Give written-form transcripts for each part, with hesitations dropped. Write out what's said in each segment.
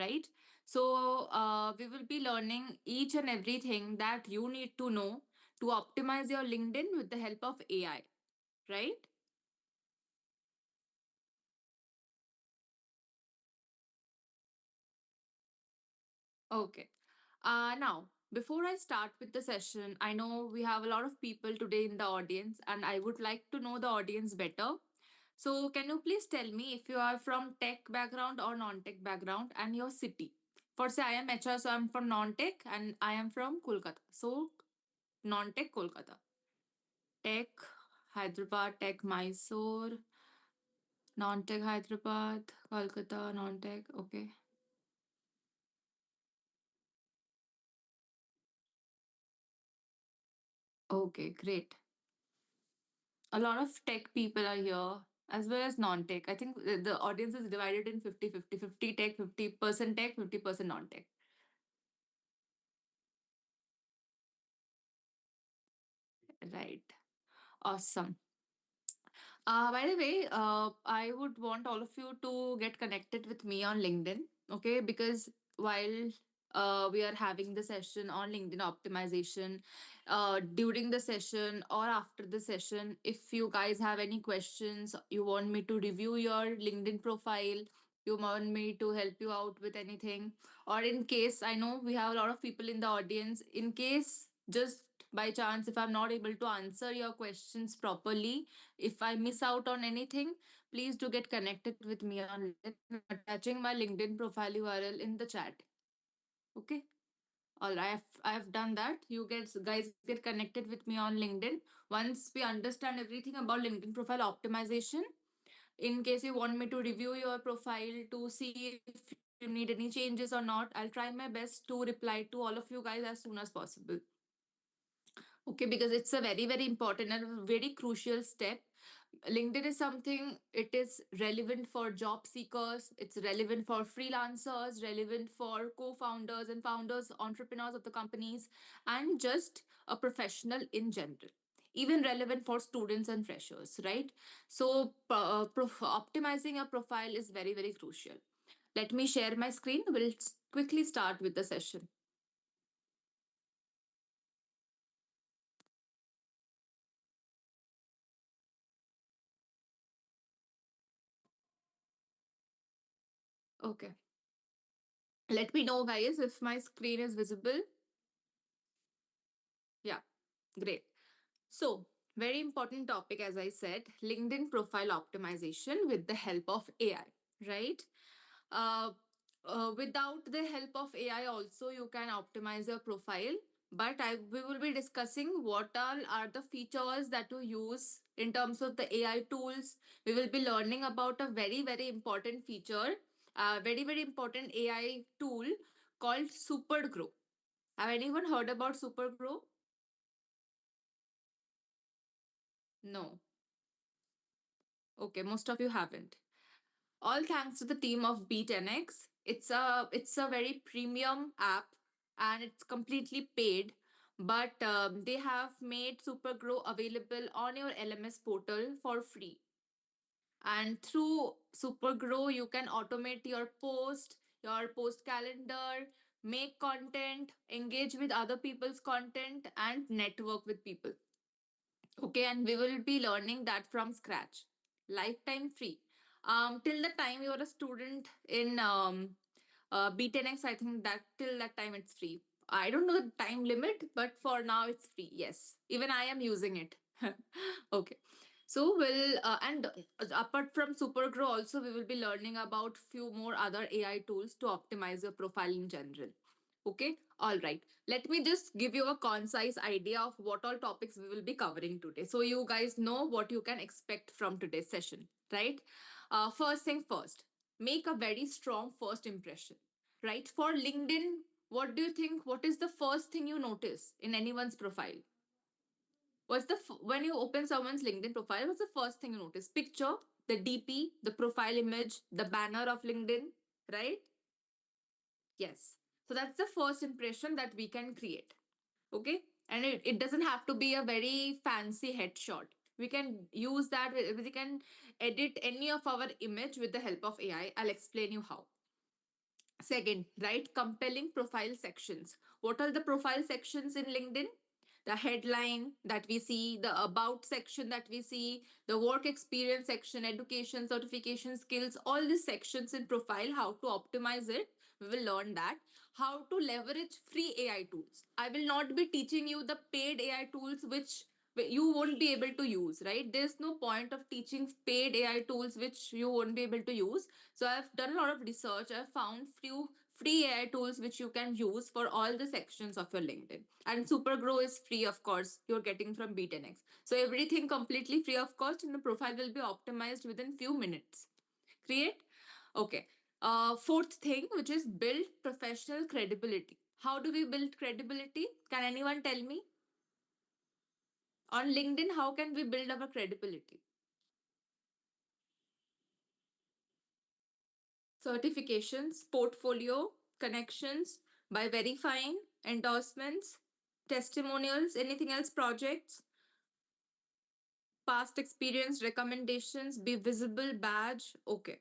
right? So we will be learning each and everything that you need to know to optimize your LinkedIn with the help of AI, right? Okay. Now, before I start with the session, I know we have a lot of people today in the audience, and I would like to know the audience better. So, can you please tell me if you are from tech background or non-tech background and your city? For say, I am HR, so I'm from non-tech, and I am from Kolkata. So, non-tech Kolkata, tech Hyderabad, tech Mysore, non-tech Hyderabad, Kolkata, non-tech. Okay. Okay, great. A lot of tech people are here as well as non-tech. I think the audience is divided in 50-50, 50 tech, 50% tech, 50% non-tech. Right. Awesome. By the way, I would want all of you to get connected with me on LinkedIn, okay? Because while we are having the session on LinkedIn optimization, during the session or after the session, if you guys have any questions, you want me to review your LinkedIn profile, you want me to help you out with anything, or in case I know we have a lot of people in the audience, in case just by chance if I'm not able to answer your questions properly, if I miss out on anything, please do get connected with me on LinkedIn. I'm attaching my LinkedIn profile URL in the chat. Okay. All right, I've done that. You guys get connected with me on LinkedIn. Once we understand everything about LinkedIn profile optimization, in case you want me to review your profile to see if you need any changes or not, I'll try my best to reply to all of you guys as soon as possible. Okay, because it's a very, very important and very crucial step. LinkedIn is something, it is relevant for job seekers, it's relevant for freelancers, relevant for co-founders and founders, entrepreneurs of the companies, and just a professional in general. Even relevant for students and freshers, right? So optimizing a profile is very, very crucial. Let me share my screen. We'll quickly start with the session. Okay. Let me know, guys, if my screen is visible. Yeah, great. So, very important topic, as I said, LinkedIn profile optimization with the help of AI, right? Uh, Without the help of AI, also you can optimize your profile. But we will be discussing what all are the features that you use in terms of the AI tools. We will be learning about a very, very important feature, very, very important AI tool called SuperGrow. Have anyone heard about SuperGrow? No. Okay, most of you haven't. All thanks to the team of B10X. It's a very premium app and it's completely paid, but they have made Supergrow available on your LMS portal for free. And through Supergrow, you can automate your post calendar, make content, engage with other people's content, and network with people. Okay, and we will be learning that from scratch. Lifetime free. Till the time you're a student in B10X, I think that till that time it's free. I don't know the time limit, but for now it's free. Yes, even I am using it. Okay. So we'll and apart from Supergrow, also we will be learning about few more other AI tools to optimize your profile in general. Okay, all right. Let me just give you a concise idea of what all topics we will be covering today. So you guys know what you can expect from today's session, right? First thing first, make a very strong first impression, right? For LinkedIn, what do you think? What is the first thing you notice in anyone's profile? When you open someone's LinkedIn profile, what's the first thing you notice? Picture, the DP, the profile image, the banner of LinkedIn, right? Yes. So that's the first impression that we can create. Okay. And it doesn't have to be a very fancy headshot. We can use that, we can edit any of our image with the help of AI. I'll explain you how. Second, write compelling profile sections. What are the profile sections in LinkedIn? The headline that we see, the about section that we see, the work experience section, education, certification, skills, all these sections in profile, how to optimize it. We will learn that. How to leverage free AI tools. I will not be teaching you the paid AI tools which you won't be able to use, right? There's no point of teaching paid AI tools which you won't be able to use. So I've done a lot of research. I've found few free AI tools which you can use for all the sections of your LinkedIn. And Supergrow is free, of course. You're getting from B10X. So everything completely free of cost, and the profile will be optimized within few minutes. Create. Okay. Fourth thing, which is build professional credibility. How do we build credibility? Can anyone tell me? On LinkedIn, how can we build our credibility? Certifications, portfolio, connections, by verifying, endorsements, testimonials, anything else, projects, past experience, recommendations, be visible, badge. Okay.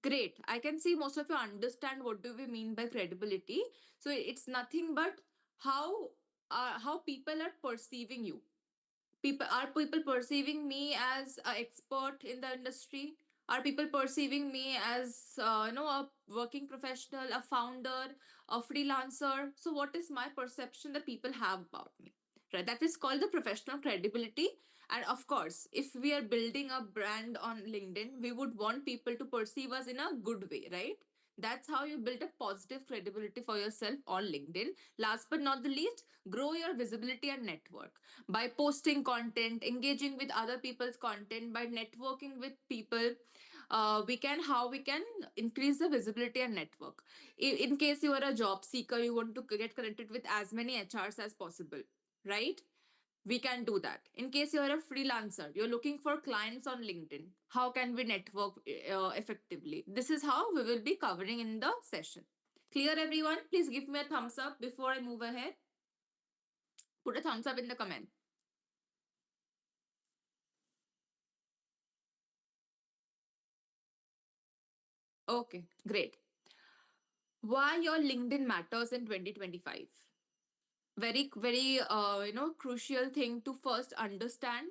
Great. I can see most of you understand what do we mean by credibility. So it's nothing but how how people are perceiving you. People perceiving me as an expert in the industry? Are people perceiving me as a working professional, a founder, a freelancer? So what is my perception that people have about me? Right, that is called the professional credibility. And of course, if we are building a brand on LinkedIn, we would want people to perceive us in a good way, right? That's how you build a positive credibility for yourself on LinkedIn. Last but not the least, grow your visibility and network by posting content, engaging with other people's content, by networking with people. We can increase the visibility and network. In case you are a job seeker, you want to get connected with as many HRs as possible, right? We can do that. In case you're a freelancer, you're looking for clients on LinkedIn, how can we network effectively? This is how we will be covering in the session. Clear, everyone? Please give me a thumbs up before I move ahead. Put a thumbs up in the comment. Okay, great. Why your LinkedIn matters in 2025? Very, very, crucial thing to first understand,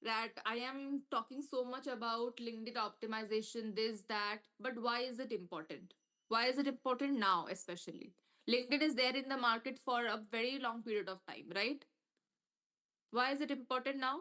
that I am talking so much about LinkedIn optimization, this, that, but why is it important? Why is it important now, especially? LinkedIn is there in the market for a very long period of time, right? Why is it important now?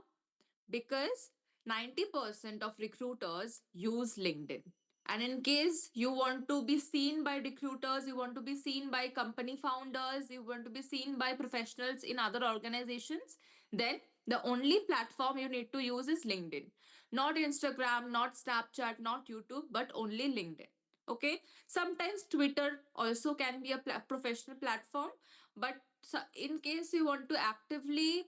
Because 90% of recruiters use LinkedIn. And in case you want to be seen by recruiters, you want to be seen by company founders, you want to be seen by professionals in other organizations, then the only platform you need to use is LinkedIn. Not Instagram, not Snapchat, not YouTube, but only LinkedIn. Okay. Sometimes Twitter also can be a professional platform, but in case you want to actively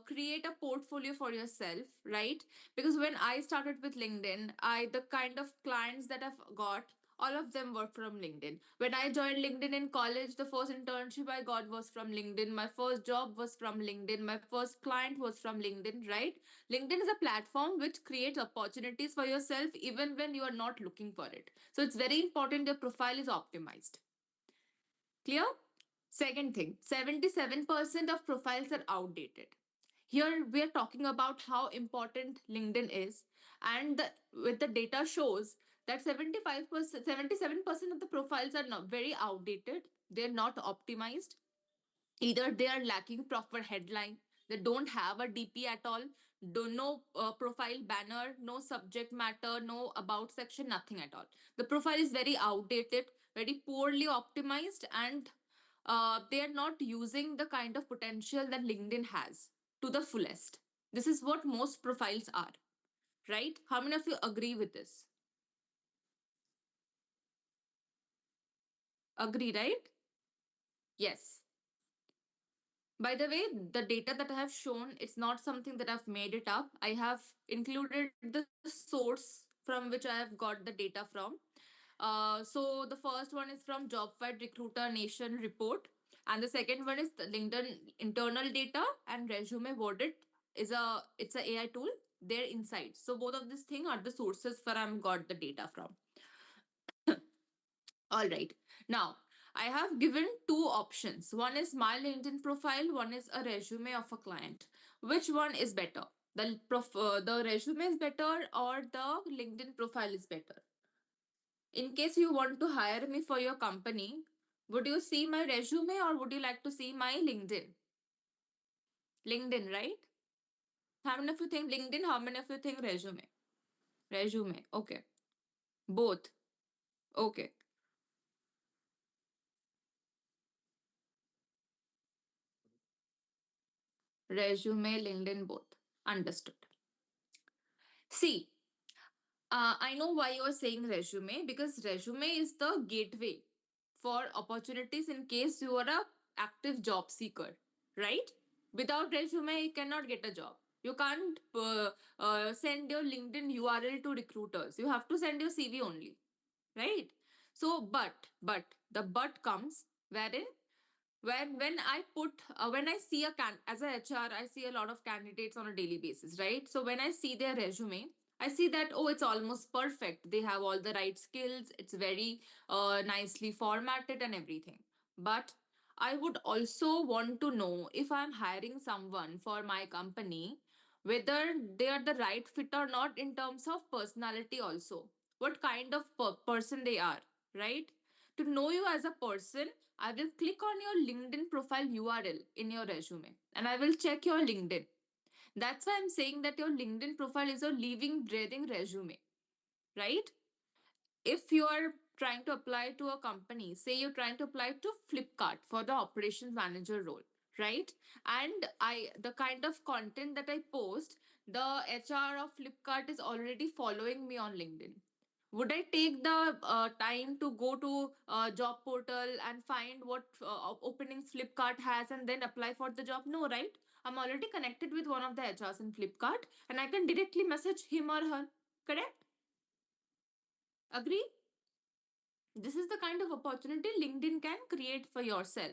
create a portfolio for yourself, right? Because when I started with LinkedIn, I the kind of clients that I've got, all of them were from LinkedIn. When I joined LinkedIn in college, the first internship I got was from LinkedIn. My first job was from LinkedIn. My first client was from LinkedIn, right? LinkedIn is a platform which creates opportunities for yourself even when you are not looking for it. So it's very important your profile is optimized. Clear? Second thing, 77% of profiles are outdated. Here we are talking about how important LinkedIn is, and with the data shows that 75%, 77% of the profiles are not very outdated. They're not optimized. Either they are lacking proper headline, they don't have a DP at all, do no profile banner, no subject matter, no about section, nothing at all. The profile is very outdated, very poorly optimized, and they are not using the kind of potential that LinkedIn has to the fullest. This is what most profiles are, right? How many of you agree with this? Agree, right? Yes. By the way, the data that I have shown, it's not something that I've made it up. I have included the source from which I have got the data from. So the first one is from JobFed Recruiter Nation report, and the second one is the LinkedIn internal data, and Resume Worded is a AI tool. Their insights. So both of these things are the sources where I've got the data from. All right. Now, I have given two options. One is my LinkedIn profile, one is a resume of a client. Which one is better? The resume is better or the LinkedIn profile is better? In case you want to hire me for your company, would you see my resume or would you like to see my LinkedIn? LinkedIn, right? How many of you think LinkedIn? How many of you think resume? Resume. Okay. Both. Okay. Resume, LinkedIn, both. Understood. See, I know why you are saying resume because resume is the gateway for opportunities in case you are a active job seeker, right? Without resume, you cannot get a job. You can't send your LinkedIn URL to recruiters. You have to send your CV only, right? So, but the but comes wherein when I put when I see a can as a HR, I see a lot of candidates on a daily basis, right? So when I see their resume, I see that, oh, it's almost perfect, they have all the right skills, it's very nicely formatted and everything. But I would also want to know, if I'm hiring someone for my company, whether they are the right fit or not in terms of personality also, what kind of person they are, right? To know you as a person, I will click on your LinkedIn profile URL in your resume and I will check your LinkedIn. That's why I'm saying that your LinkedIn profile is a living, breathing resume, right? If you are trying to apply to a company, say you're trying to apply to Flipkart for the operations manager role, right? And the kind of content that I post, the HR of Flipkart is already following me on LinkedIn. Would I take the time to go to job portal and find what openings Flipkart has and then apply for the job? No, right? I'm already connected with one of the HRs in Flipkart and I can directly message him or her. Correct? Agree? This is the kind of opportunity LinkedIn can create for yourself.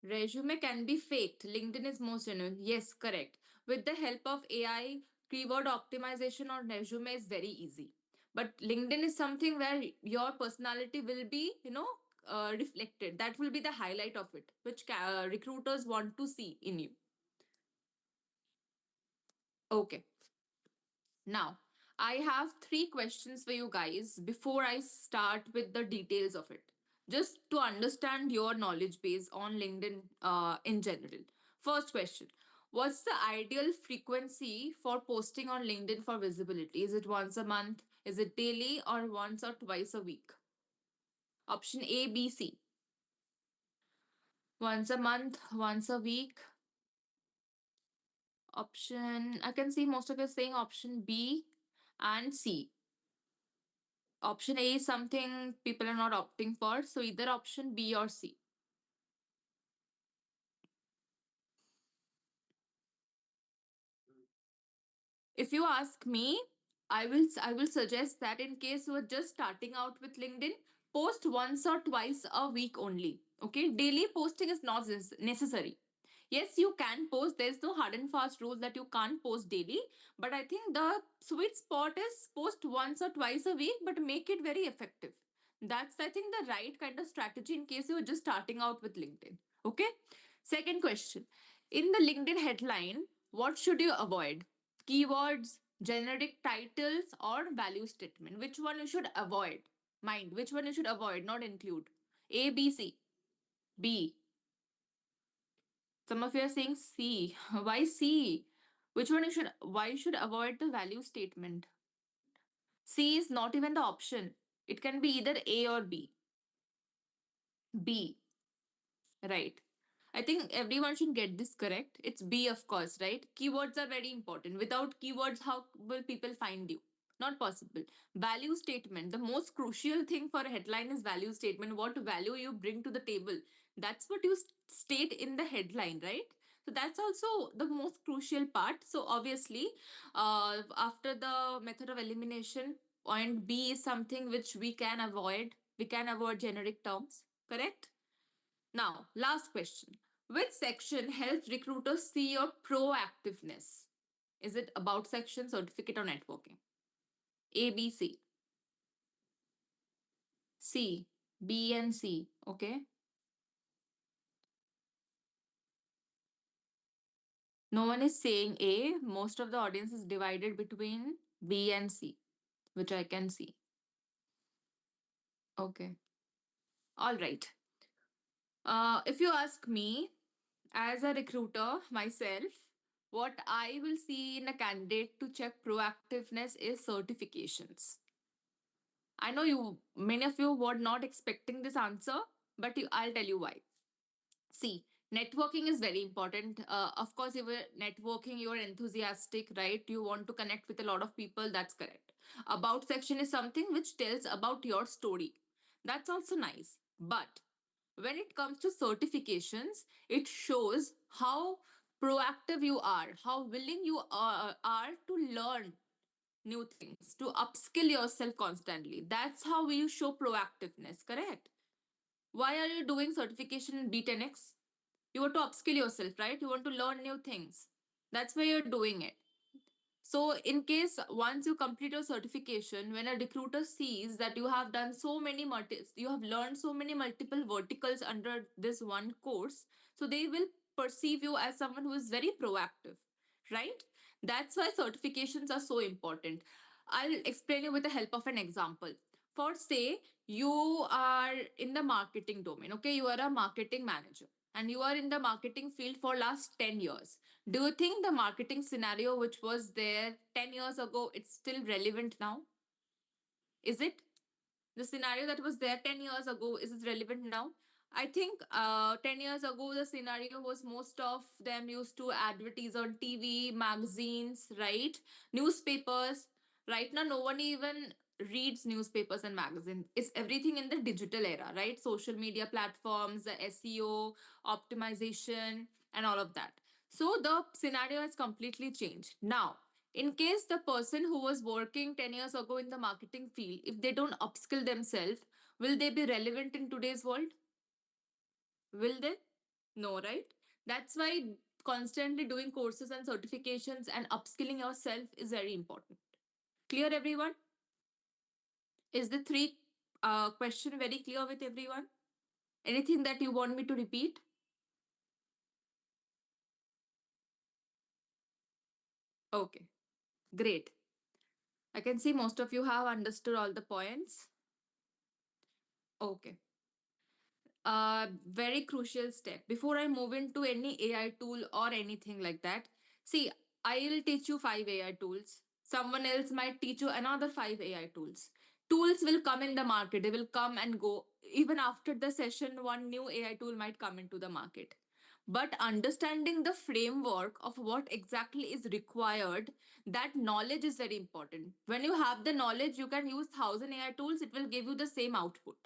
Resume can be faked. LinkedIn is most genuine. Yes, correct. With the help of AI, keyword optimization on resume is very easy. But LinkedIn is something where your personality will be, reflected. That will be the highlight of it, which recruiters want to see in you. Okay. Now, I have three questions for you guys before I start with the details of it. Just to understand your knowledge base on LinkedIn in general. First question: what's the ideal frequency for posting on LinkedIn for visibility? Is it once a month? Is it daily or once or twice a week? Option A, B, C. Once a month, once a week. Option, I can see most of you saying option B and C. Option A is something people are not opting for. So either option B or C. If you ask me, I will suggest that in case you are just starting out with LinkedIn, post once or twice a week only. Okay, daily posting is not necessary. Yes, you can post. There's no hard and fast rule that you can't post daily. But I think the sweet spot is post once or twice a week, but make it very effective. That's, I think, the right kind of strategy in case you're just starting out with LinkedIn. Okay. Second question: in the LinkedIn headline, what should you avoid? Keywords, generic titles, or value statement? Which one you should avoid? Mind, which one you should avoid, not include? A, B, C. B. Some of you are saying C. Why C? Which one you should, why you should avoid the value statement? C is not even the option. It can be either A or B. B. Right. I think everyone should get this correct. It's B, of course, right? Keywords are very important. Without keywords, how will people find you? Not possible. Value statement. The most crucial thing for a headline is value statement. What value you bring to the table. That's what you state in the headline, right? So that's also the most crucial part. So obviously, after the method of elimination, point B is something which we can avoid. We can avoid generic terms, correct? Now, last question. Which section helps recruiters see your proactiveness? Is it about section, certificate, or networking? A, B, C. C, B, and C. Okay. No one is saying A. Most of the audience is divided between B and C, which I can see. Okay. All right. If you ask me, as a recruiter myself, what I will see in a candidate to check proactiveness is certifications. I know many of you were not expecting this answer, but I'll tell you why. See, networking is very important. Of course, if you're networking, you're enthusiastic, right? You want to connect with a lot of people. That's correct. About section is something which tells about your story. That's also nice. But when it comes to certifications, it shows how proactive you are, how willing you are to learn new things, to upskill yourself constantly. That's how you show proactiveness, correct? Why are you doing certification in B10X? You want to upskill yourself, right? You want to learn new things. That's why you're doing it. So, in case once you complete your certification, when a recruiter sees that you have done so many you have learned so many multiple verticals under this one course, so they will perceive you as someone who is very proactive, right? That's why certifications are so important. I'll explain you with the help of an example. For say you are in the marketing domain, okay, you are a marketing manager and you are in the marketing field for last 10 years. Do you think the marketing scenario which was there 10 years ago, it's still relevant now? Is it? The scenario that was there 10 years ago, is it relevant now? I think 10 years ago, the scenario was most of them used to advertise on TV, magazines, right? Newspapers. Right now, no one even reads newspapers and magazines. It's everything in the digital era, right? Social media platforms, the SEO, optimization, and all of that. So the scenario has completely changed. Now, in case the person who was working 10 years ago in the marketing field, if they don't upskill themselves, will they be relevant in today's world? Will they? No, right? That's why constantly doing courses and certifications and upskilling yourself is very important. Clear, everyone? Is the three question very clear with everyone? Anything that you want me to repeat? Okay, great. I can see most of you have understood all the points. Okay. Very crucial step. Before I move into any AI tool or anything like that, see, I'll teach you five AI tools. Someone else might teach you another five AI tools. Tools will come in the market, they will come and go. Even after the session, one new AI tool might come into the market. But understanding the framework of what exactly is required, that knowledge is very important. When you have the knowledge, you can use 1,000 AI tools, it will give you the same output,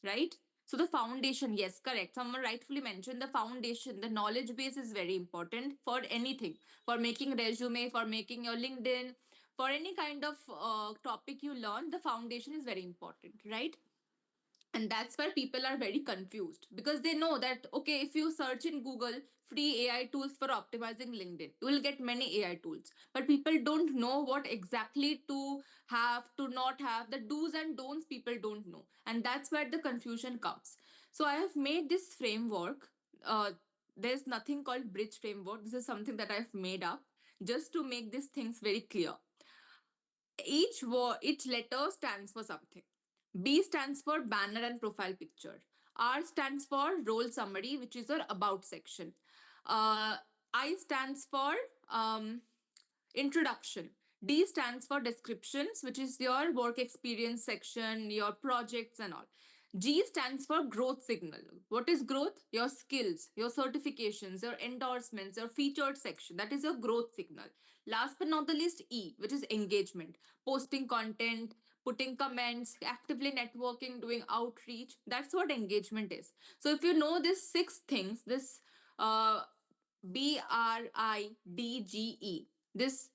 right? So the foundation, yes, correct. Someone rightfully mentioned the foundation, the knowledge base is very important for anything, for making resume, for making your LinkedIn, for any kind of topic you learn. The foundation is very important, right? And that's why people are very confused because they know that, okay, if you search in Google free AI tools for optimizing LinkedIn, you will get many AI tools, but people don't know what exactly to have, to not have, the do's and don'ts people don't know, and that's where the confusion comes. So I have made this framework. There's nothing called bridge framework, this is something that I've made up just to make these things very clear. Each letter stands for something. B stands for banner and profile picture. R stands for role summary, which is your about section. Uh, I stands for introduction. D stands for descriptions, which is your work experience section, your projects, and all. G stands for growth signal. What is growth? Your skills, your certifications, your endorsements, your featured section. That is your growth signal. Last but not the least, E, which is engagement. Posting content, putting comments, actively networking, doing outreach. That's what engagement is. So if you know these six things, this uh, BRIDGE. This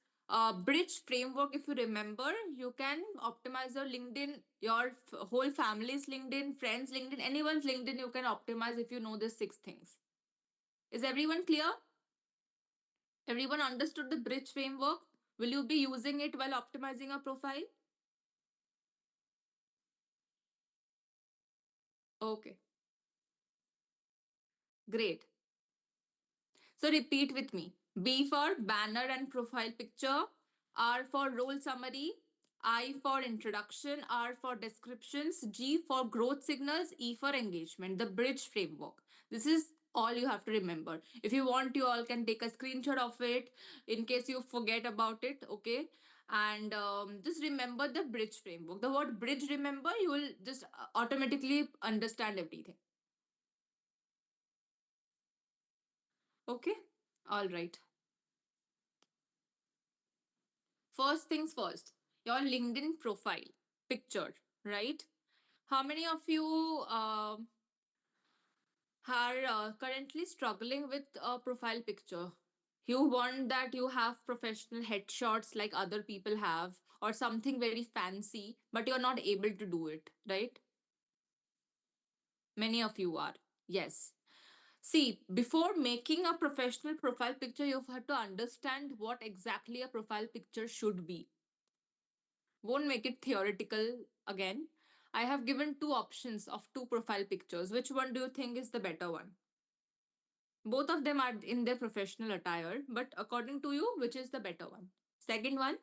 bridge framework, if you remember, you can optimize your LinkedIn, your whole family's LinkedIn, friends' LinkedIn, anyone's LinkedIn, you can optimize if you know these six things. Is everyone clear? Everyone understood the bridge framework? Will you be using it while optimizing a profile? Okay, great. So repeat with me. B for banner and profile picture, R for role summary, I for introduction, R for descriptions, G for growth signals, E for engagement, the bridge framework. This is all you have to remember. If you want, you all can take a screenshot of it in case you forget about it, okay? And just remember the bridge framework. The word bridge, remember, you will just automatically understand everything. Okay? All right. First things first, your LinkedIn profile picture, right? How many of you are currently struggling with a profile picture? You want that you have professional headshots like other people have, or something very fancy, but you're not able to do it, right? Many of you are. Yes. See, before making a professional profile picture, you have to understand what exactly a profile picture should be. Won't make it theoretical again. I have given two options of two profile pictures. Which one do you think is the better one? Both of them are in their professional attire, but according to you, which is the better one? Second one,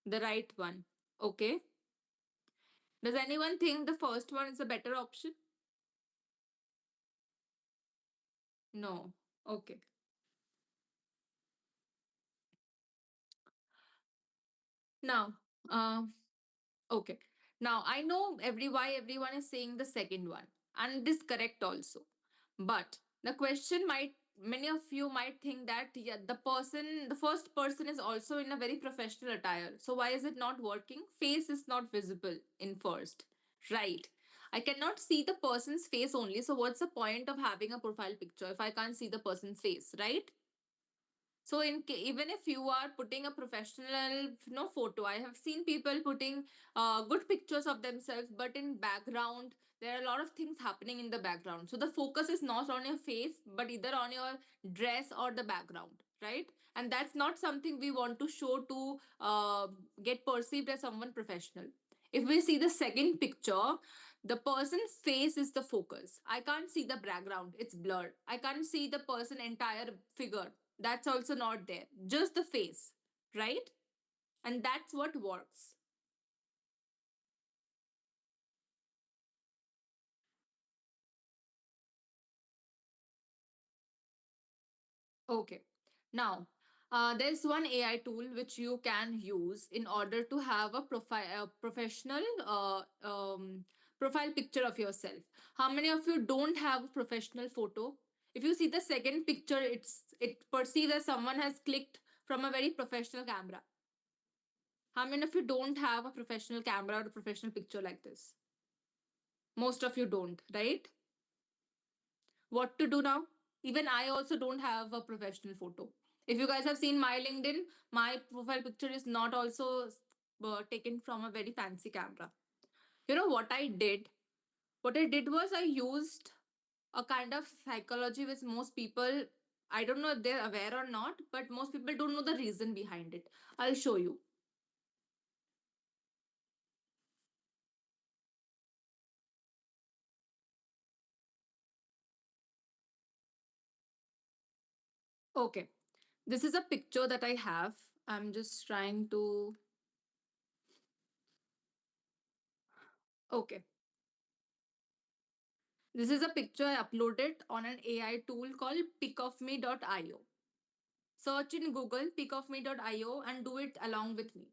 the right one. Okay. Does anyone think the first one is a better option? No. Okay. Now, okay. Now I know why everyone is saying the second one, and it is correct also. But the question might, many of you might think that yeah, the first person is also in a very professional attire. So why is it not working? Face is not visible in first, right? I cannot see the person's face only. So what's the point of having a profile picture if I can't see the person's face, right? So even if you are putting a professional photo, I have seen people putting good pictures of themselves, but in background there are a lot of things happening in the background. So the focus is not on your face, but either on your dress or the background, right? And that's not something we want to show to get perceived as someone professional. If we see the second picture, the person's face is the focus. I can't see the background, it's blurred. I can't see the person entire figure, that's also not there, just the face, right? And that's what works. Okay. Now, there's one AI tool which you can use in order to have a professional profile picture of yourself. How many of you don't have a professional photo? If you see the second picture, it perceives as someone has clicked from a very professional camera. How many of you don't have a professional camera or a professional picture like this? Most of you don't, right? What to do now? Even I also don't have a professional photo. If you guys have seen my LinkedIn, my profile picture is not also taken from a very fancy camera. You know what I did? What I did was I used a kind of psychology which most people, I don't know if they're aware or not, but most people don't know the reason behind it. I'll show you. Okay. This is a picture that I have. I'm just trying to. Okay. This is a picture I uploaded on an AI tool called pickofme.io. Search in Google pickofme.io and do it along with me.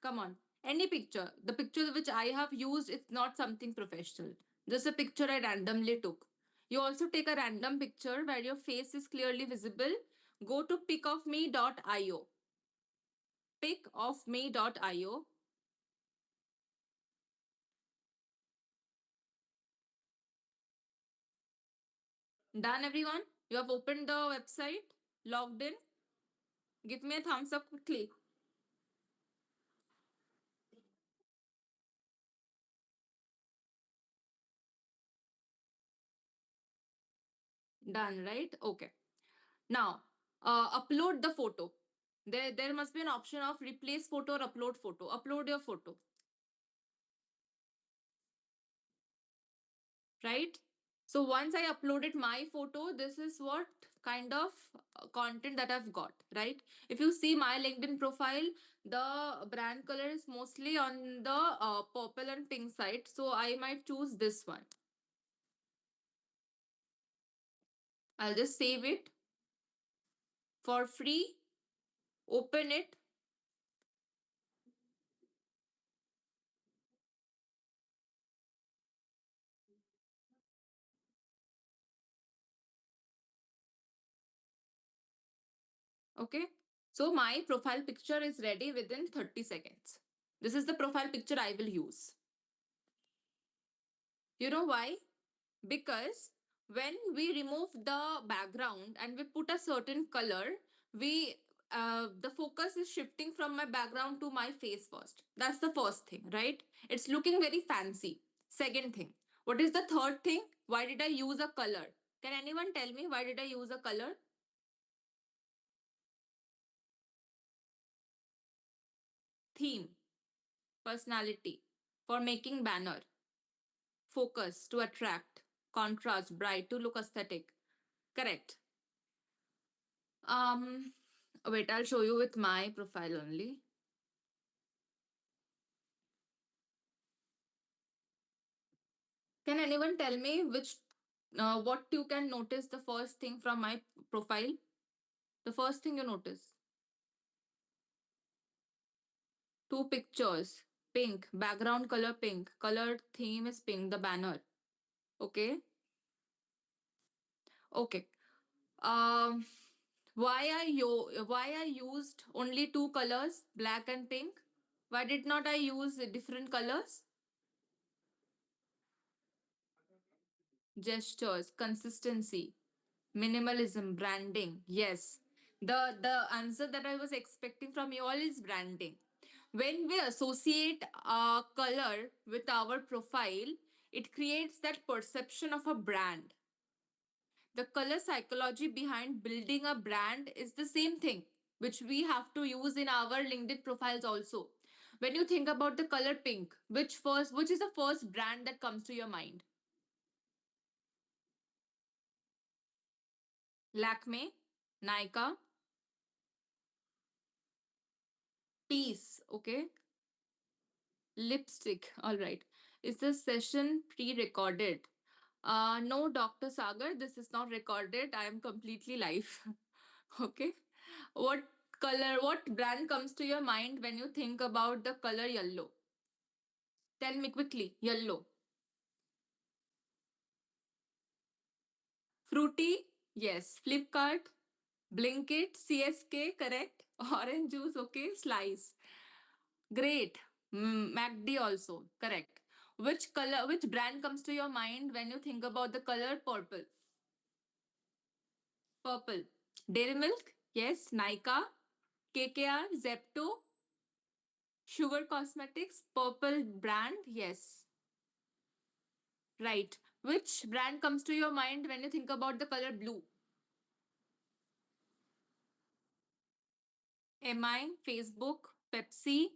Come on. Any picture. The picture which I have used is not something professional. Just a picture I randomly took. You also take a random picture where your face is clearly visible. Go to pickofme.io. Pickofme.io. Done, everyone? You have opened the website, logged in. Give me a thumbs up quickly. Done, right? Okay. Now, upload the photo. There must be an option of replace photo or upload photo. Upload your photo, right? So once I uploaded my photo, this is what kind of content that I've got, right? If you see my LinkedIn profile, the brand color is mostly on the purple and pink side. So I might choose this one. I'll just save it for free, open it. Okay. So my profile picture is ready within 30 seconds. This is the profile picture I will use. You know why? Because when we remove the background and we put a certain color, we the focus is shifting from my background to my face first. That's the first thing, right? It's looking very fancy. Second thing, what is the third thing? Why did I use a color? Can anyone tell me why did I use a color? Theme, personality, for making banner, focus to attract, contrast, bright to look aesthetic. Correct. Um, Wait, I'll show you with my profile only. Can anyone tell me what you can notice the first thing from my profile? The first thing you notice. Two pictures. Pink, background color pink. Color theme is pink, the banner. Okay. Okay. Um, why I used only two colors, black and pink? Why did not I use different colors? Gestures, consistency, minimalism, branding. Yes. The answer that I was expecting from you all is branding. When we associate a color with our profile, it creates that perception of a brand. The color psychology behind building a brand is the same thing, which we have to use in our LinkedIn profiles also. When you think about the color pink, which is the first brand that comes to your mind? Lakme, Nykaa, Peace, okay? Lipstick, all right. Is this session pre-recorded? No, Dr. Sagar, this is not recorded. I am completely live. Okay. What what brand comes to your mind when you think about the color yellow? Tell me quickly. Yellow. Fruity? Yes. Flipkart? Blinkit? CSK? Correct. Orange juice? Okay. Slice. Great. MACD also. Correct. Which brand comes to your mind when you think about the color purple? Purple. Dairy Milk? Yes. Nykaa? KKR? Zepto? Sugar Cosmetics? Purple brand? Yes. Right. Which brand comes to your mind when you think about the color blue? MI, Facebook, Pepsi,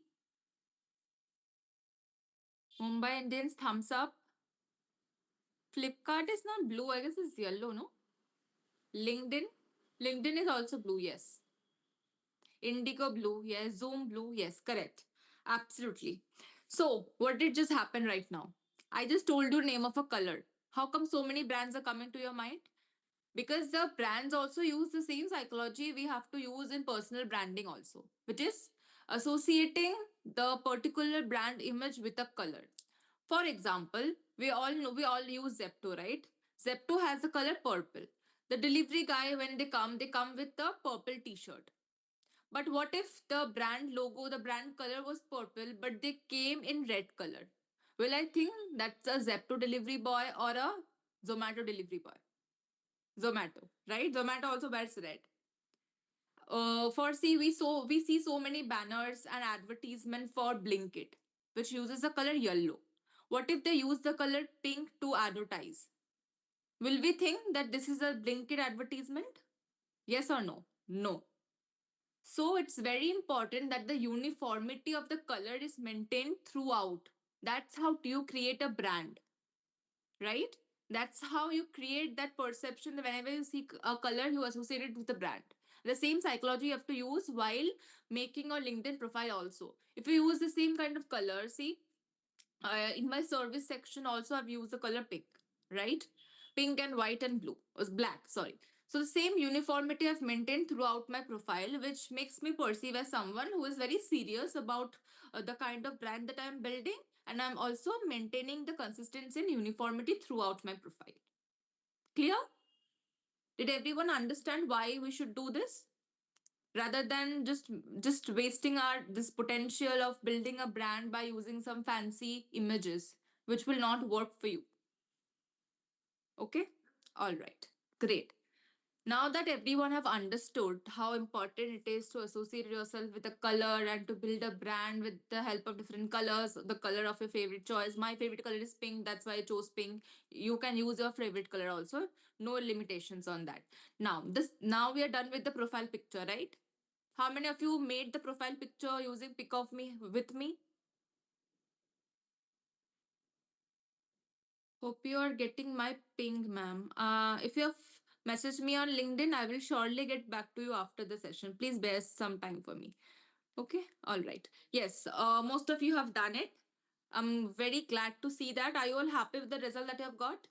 Mumbai Indians, Thumbs Up. Flipkart is not blue, I guess it's yellow, no? LinkedIn. LinkedIn is also blue, yes. Indigo blue, yes. Zoom blue, yes. Correct. Absolutely. So, what did just happen right now? I just told you name of a color. How come so many brands are coming to your mind? Because the brands also use the same psychology we have to use in personal branding also, which is associating the particular brand image with a color. For example, we all use Zepto, right? Zepto has the color purple. The delivery guy, when they come with the purple t-shirt. But what if the brand logo, the brand color was purple, but they came in red color? Will I think that's a Zepto delivery boy or a Zomato delivery boy? Zomato, right? Zomato also wears red. For see we see so many banners and advertisement for Blinkit, which uses the color yellow. What if they use the color pink to advertise? Will we think that this is a Blinkit advertisement? Yes or no? No. So it's very important that the uniformity of the color is maintained throughout. That's how you create a brand, right? That's how you create that perception that whenever you see a color, you associate it with the brand. The same psychology you have to use while making a LinkedIn profile also. If you use the same kind of color, see, in my service section also I've used the color pink, right? Pink and white and blue, was black, sorry. So the same uniformity I've maintained throughout my profile, which makes me perceive as someone who is very serious about the kind of brand that I'm building, and I'm also maintaining the consistency and uniformity throughout my profile. Clear? Did everyone understand why we should do this? Rather than just wasting our this potential of building a brand by using some fancy images which will not work for you. Okay, all right, great. Now that everyone have understood how important it is to associate yourself with a color and to build a brand with the help of different colors, the color of your favorite choice. My favorite color is pink, that's why I chose pink. You can use your favorite color also, no limitations on that. Now we are done with the profile picture, right? How many of you made the profile picture using pic of me with me? Hope you are getting my ping, ma'am. If you have messaged me on LinkedIn, I will surely get back to you after the session. Please bear some time for me. Okay, all right. Yes, most of you have done it. I'm very glad to see that. Are you all happy with the result that you have got?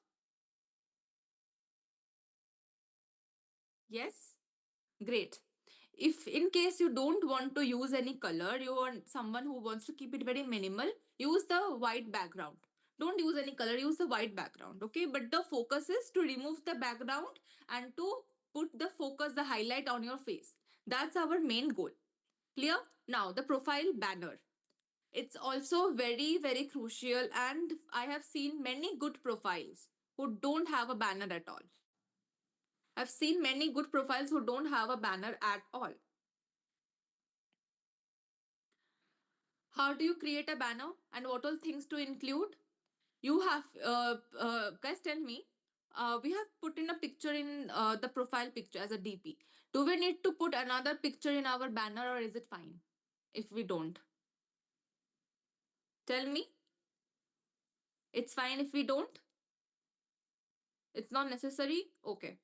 Yes? Great. If in case you don't want to use any color, you want someone who wants to keep it very minimal, use the white background. Don't use any color, use the white background. Okay, but the focus is to remove the background and to put the focus, the highlight on your face. That's our main goal. Clear? Now, the profile banner. It's also very, very crucial, and I have seen many good profiles who don't have a banner at all. I've seen many good profiles who don't have a banner at all. How do you create a banner and what all things to include? You have, guys, tell me. We have put in a picture in the profile picture as a DP. Do we need to put another picture in our banner or is it fine if we don't? Tell me. It's fine if we don't? It's not necessary? Okay.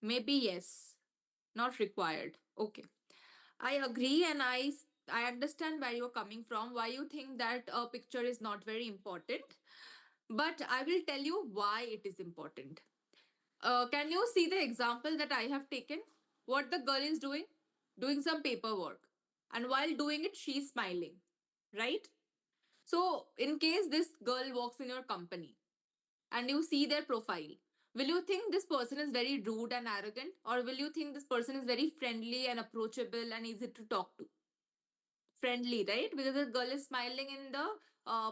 Maybe yes. Not required. Okay. I agree, and I understand where you're coming from, why you think that a picture is not very important. But I will tell you why it is important. Can you see the example that I have taken? What the girl is doing? Doing some paperwork. And while doing it, she's smiling. Right? So, in case this girl works in your company and you see their profile, will you think this person is very rude and arrogant? Or will you think this person is very friendly and approachable and easy to talk to? Friendly, right? Because the girl is smiling in the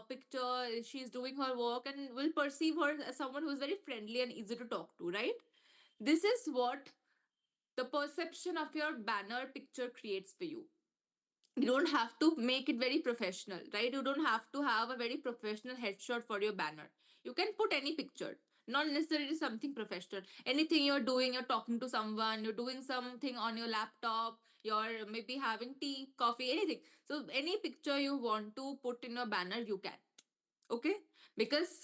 picture, she's doing her work, and will perceive her as someone who is very friendly and easy to talk to, right? This is what the perception of your banner picture creates for you. You don't have to make it very professional, right? You don't have to have a very professional headshot for your banner. You can put any picture, not necessarily something professional. Anything you're doing, you're talking to someone, you're doing something on your laptop, you're maybe having tea, coffee, anything. So any picture you want to put in your banner, you can. Okay, because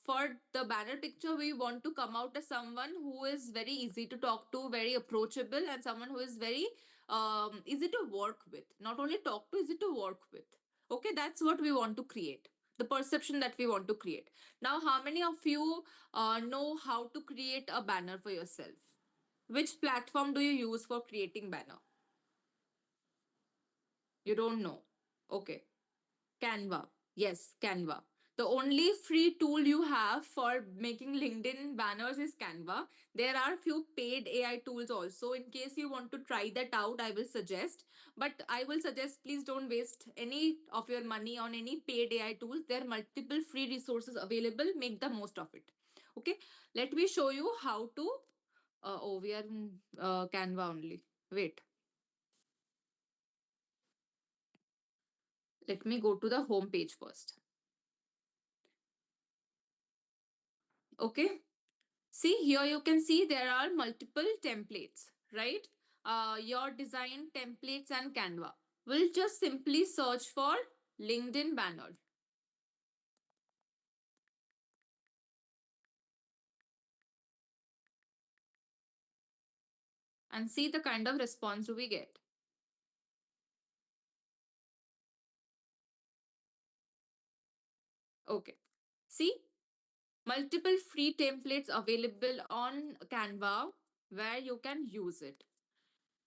for the banner picture we want to come out as someone who is very easy to talk to, very approachable, and someone who is very easy to work with, not only talk to, easy to work with. Okay, that's what we want to create, the perception that we want to create. Now, how many of you know how to create a banner for yourself? Which platform do you use for creating banner? You don't know. Okay. Canva. Yes, Canva. The only free tool you have for making LinkedIn banners is Canva. There are few paid AI tools also. In case you want to try that out, I will suggest. But I will suggest please don't waste any of your money on any paid AI tools. There are multiple free resources available. Make the most of it. Okay. Let me show you how to. Oh, we are in Canva only. Wait. Let me go to the home page first. Okay. See, here you can see there are multiple templates, right? Your design templates and Canva. We'll just simply search for LinkedIn banner and see the kind of response we get. Okay. See, multiple free templates available on Canva where you can use it.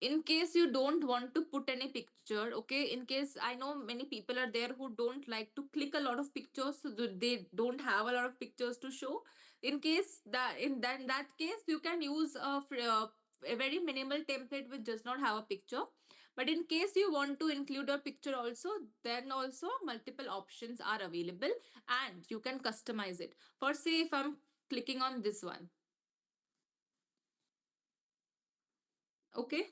In case you don't want to put any picture, okay, in case I know many people are there who don't like to click a lot of pictures, so that they don't have a lot of pictures to show. In case that in that case you can use a very minimal template which does not have a picture. But in case you want to include a picture also, then also multiple options are available and you can customize it. For say if I'm clicking on this one, okay,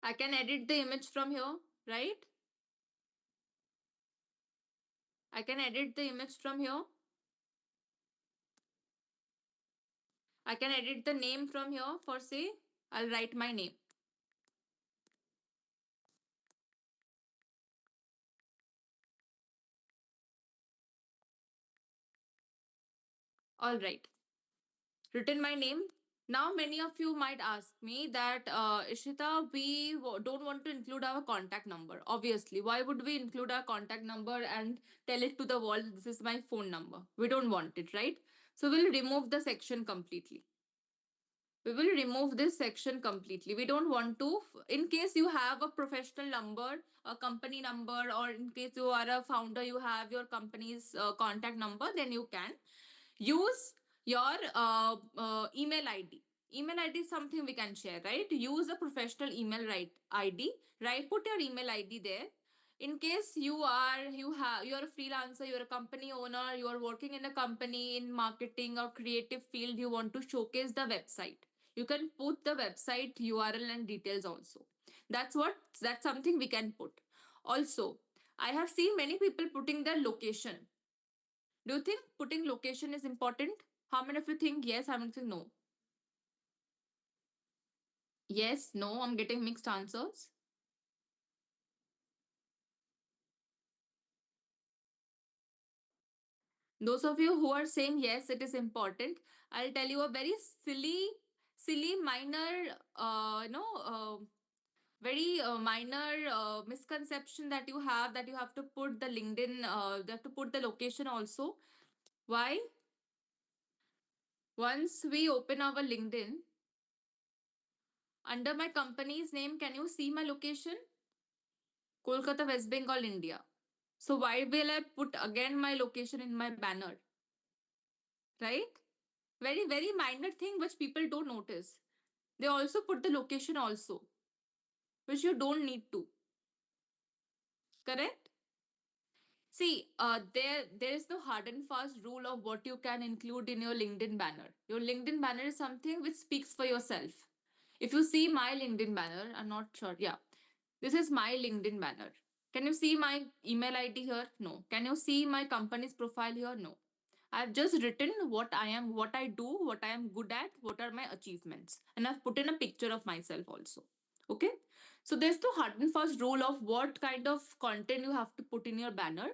I can edit the image from here, right? I can edit the image from here. I can edit the name from here. For say, I'll write my name. All right. Written my name. Now, many of you might ask me that, Ishita, we don't want to include our contact number. Obviously, why would we include our contact number and tell it to the wall, this is my phone number? We don't want it, right? So, we'll remove the section completely. We will remove this section completely. We don't want to, in case you have a professional number, a company number, or in case you are a founder, you have your company's contact number, then you can use your email id. Email id is something we can share, right? Use a professional email right id, right? Put your email id there. In case you're a freelancer, you're a company owner, you are working in a company in marketing or creative field, you want to showcase the website, you can put the website url and details also. That's something we can put. Also, I have seen many people putting their location. Do you think putting location is important? How many of you think yes? How many of you think no? Yes, no, I'm getting mixed answers. Those of you who are saying yes, it is important, I'll tell you a very silly, minor, very minor misconception that you have, that you have to put the LinkedIn, you have to put the location also. Why? Once we open our LinkedIn, under my company's name, can you see my location? Kolkata, West Bengal, India. So why will I put again my location in my banner? Right? Very, very minor thing which people don't notice. They also put the location also, which you don't need to. Correct? See, there is no hard and fast rule of what you can include in your LinkedIn banner. Your LinkedIn banner is something which speaks for yourself. If you see my LinkedIn banner, I'm not sure. Yeah, this is my LinkedIn banner. Can you see my email ID here? No. Can you see my company's profile here? No. I've just written what I am, what I do, what I am good at, what are my achievements. And I've put in a picture of myself also. Okay. So there's no hard and fast rule of what kind of content you have to put in your banner,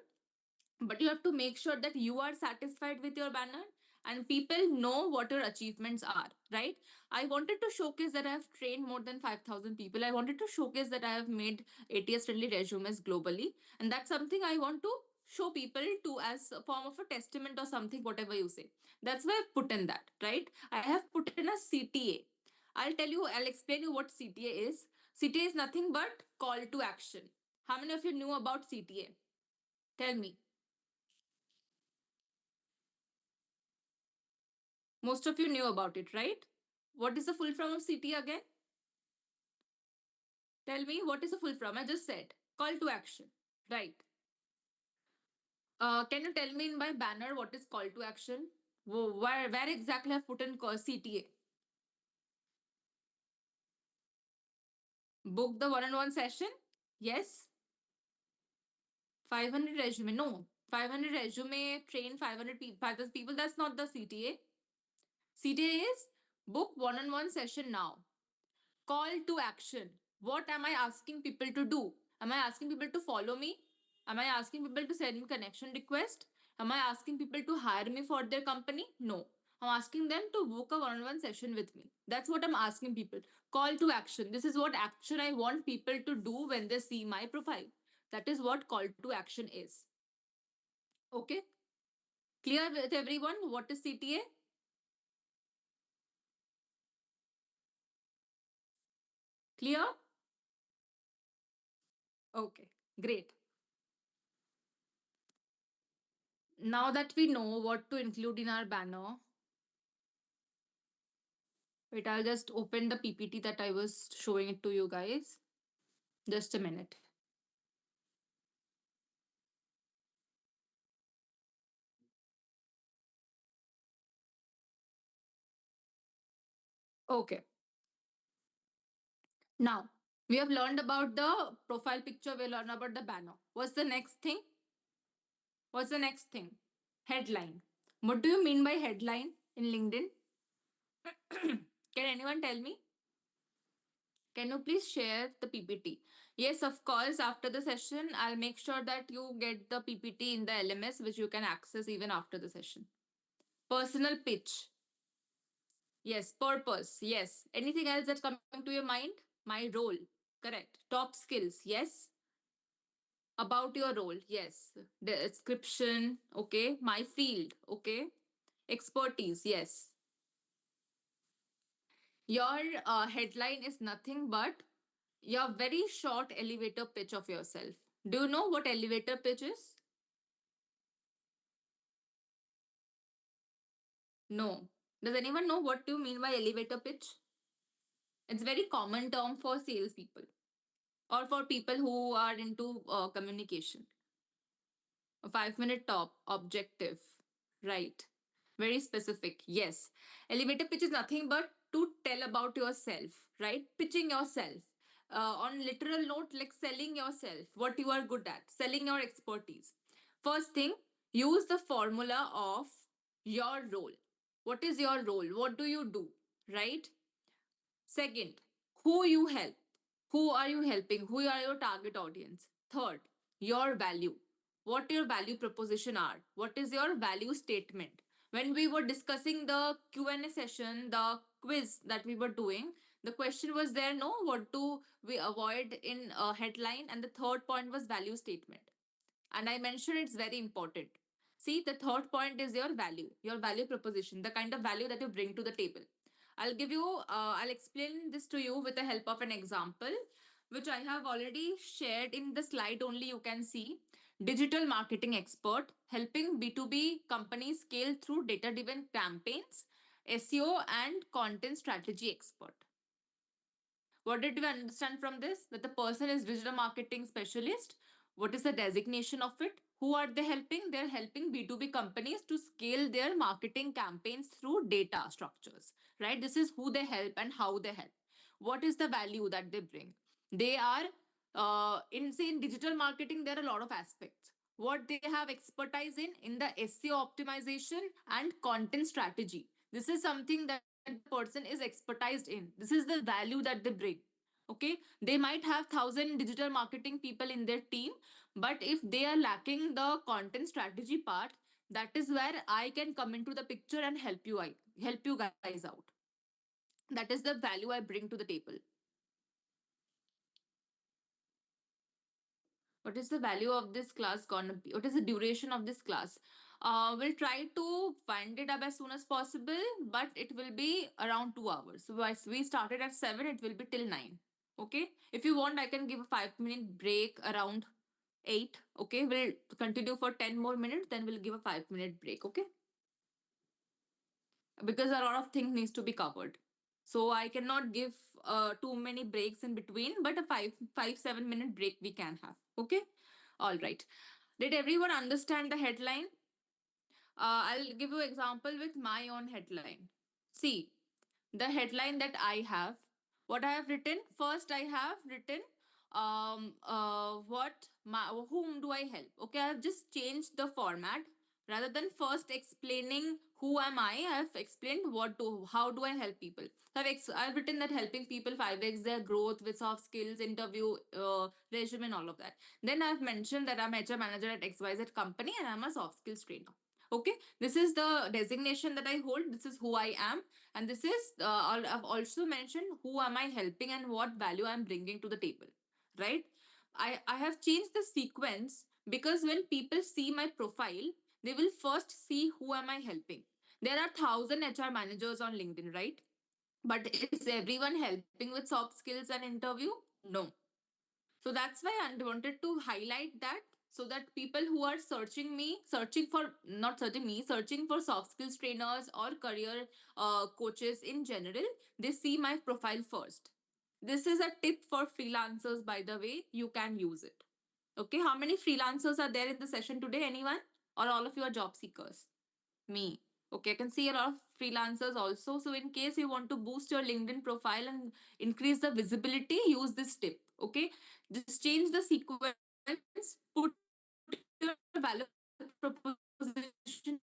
but you have to make sure that you are satisfied with your banner and people know what your achievements are, right? I wanted to showcase that I have trained more than 5,000 people. I wanted to showcase that I have made ATS friendly resumes globally, and that's something I want to show people to as a form of a testament or something, whatever you say. That's why I put in that, right? I have put in a CTA. I'll explain you what CTA is. CTA is nothing but call to action. How many of you knew about CTA? Tell me. Most of you knew about it, right? What is the full form of CT again? Tell me, what is the full form? I just said call to action. Right. Can you tell me in my banner what is call to action? Where exactly I've put in CTA? Book the one-on-one session? Yes. 500 resume? No. 500 resume, train 500 people. That's not the CTA. CTA is book one-on-one session now. Call to action. What am I asking people to do? Am I asking people to follow me? Am I asking people to send me connection request? Am I asking people to hire me for their company? No. I'm asking them to book a one-on-one session with me. That's what I'm asking people. Call to action. This is what action I want people to do when they see my profile. That is what call to action is. Okay? Clear with everyone? What is CTA? Clear? Okay, great. Now that we know what to include in our banner, wait, I'll just open the PPT that I was showing it to you guys. Just a minute. Okay. Now, we have learned about the profile picture, we learned about the banner. What's the next thing? What's the next thing? Headline. What do you mean by headline in LinkedIn? Can anyone tell me? Can you please share the PPT? Yes, of course. After the session, I'll make sure that you get the PPT in the LMS, which you can access even after the session. Personal pitch. Yes. Purpose. Yes. Anything else that's coming to your mind? My role. Correct. Top skills. Yes. About your role. Yes. Description. Okay. My field. Okay. Expertise. Yes. Your headline is nothing but your very short elevator pitch of yourself. Do you know what elevator pitch is? No. Does anyone know what do you mean by elevator pitch? It's a very common term for salespeople or for people who are into communication. A 5 minute top objective. Right. Very specific. Yes. Elevator pitch is nothing but to tell about yourself, right? Pitching yourself. On literal note, like selling yourself, what you are good at, selling your expertise. First thing, use the formula of your role. What is your role? What do you do? Right? Second, who you help. Who are you helping? Who are your target audience? Third, your value. What your value proposition are? What is your value statement? When we were discussing the Q&A session, the quiz that we were doing, the question was there, no, what do we avoid in a headline? And the third point was value statement. And I mentioned it's very important. See, the third point is your value proposition, the kind of value that you bring to the table. I'll explain this to you with the help of an example, which I have already shared in the slide only. You can see digital marketing expert helping B2B companies scale through data driven campaigns, SEO, and content strategy expert. What did we understand from this? That the person is digital marketing specialist. What is the designation of it? Who are they helping? They're helping B2B companies to scale their marketing campaigns through data structures, right? This is who they help and how they help. What is the value that they bring? They are, in say, in digital marketing, there are a lot of aspects. What they have expertise in the SEO optimization and content strategy. This is something that the person is expertised in. This is the value that they bring. Okay, they might have 1,000 digital marketing people in their team, but if they are lacking the content strategy part, that is where I can come into the picture and help you guys out. That is the value I bring to the table. What is the value of this class gonna be? What is the duration of this class? We'll try to find it up as soon as possible, but it will be around 2 hours. So as we started at 7, it will be till 9. Okay. If you want, I can give a 5 minute break around 8. Okay. We'll continue for 10 more minutes, then we'll give a 5 minute break. Okay. Because a lot of things needs to be covered. So I cannot give too many breaks in between, but a 7 minute break we can have. Okay. All right. Did everyone understand the headline? I'll give you example with my own headline. See, the headline that I have, what I have written, first I have written whom do I help? Okay, I've just changed the format. Rather than first explaining who am I have explained how do I help people. So I've written that helping people 5x their growth with soft skills, interview, resume, and all of that. Then I've mentioned that I'm HR manager at XYZ company and I'm a soft skills trainer. Okay, this is the designation that I hold. This is who I am, and this is I've also mentioned who am I helping and what value I'm bringing to the table. Right? I have changed the sequence because when people see my profile, they will first see who am I helping. There are 1,000 HR managers on LinkedIn, right? But is everyone helping with soft skills and interview? No. So that's why I wanted to highlight that so that people who are searching for soft skills trainers or career coaches in general, they see my profile first. This is a tip for freelancers, by the way. You can use it. Okay, how many freelancers are there in the session today? Anyone? Or all of you are job seekers? Me. Okay, I can see a lot of freelancers also. So, in case you want to boost your LinkedIn profile and increase the visibility, use this tip. Okay, just change the sequence, put your value proposition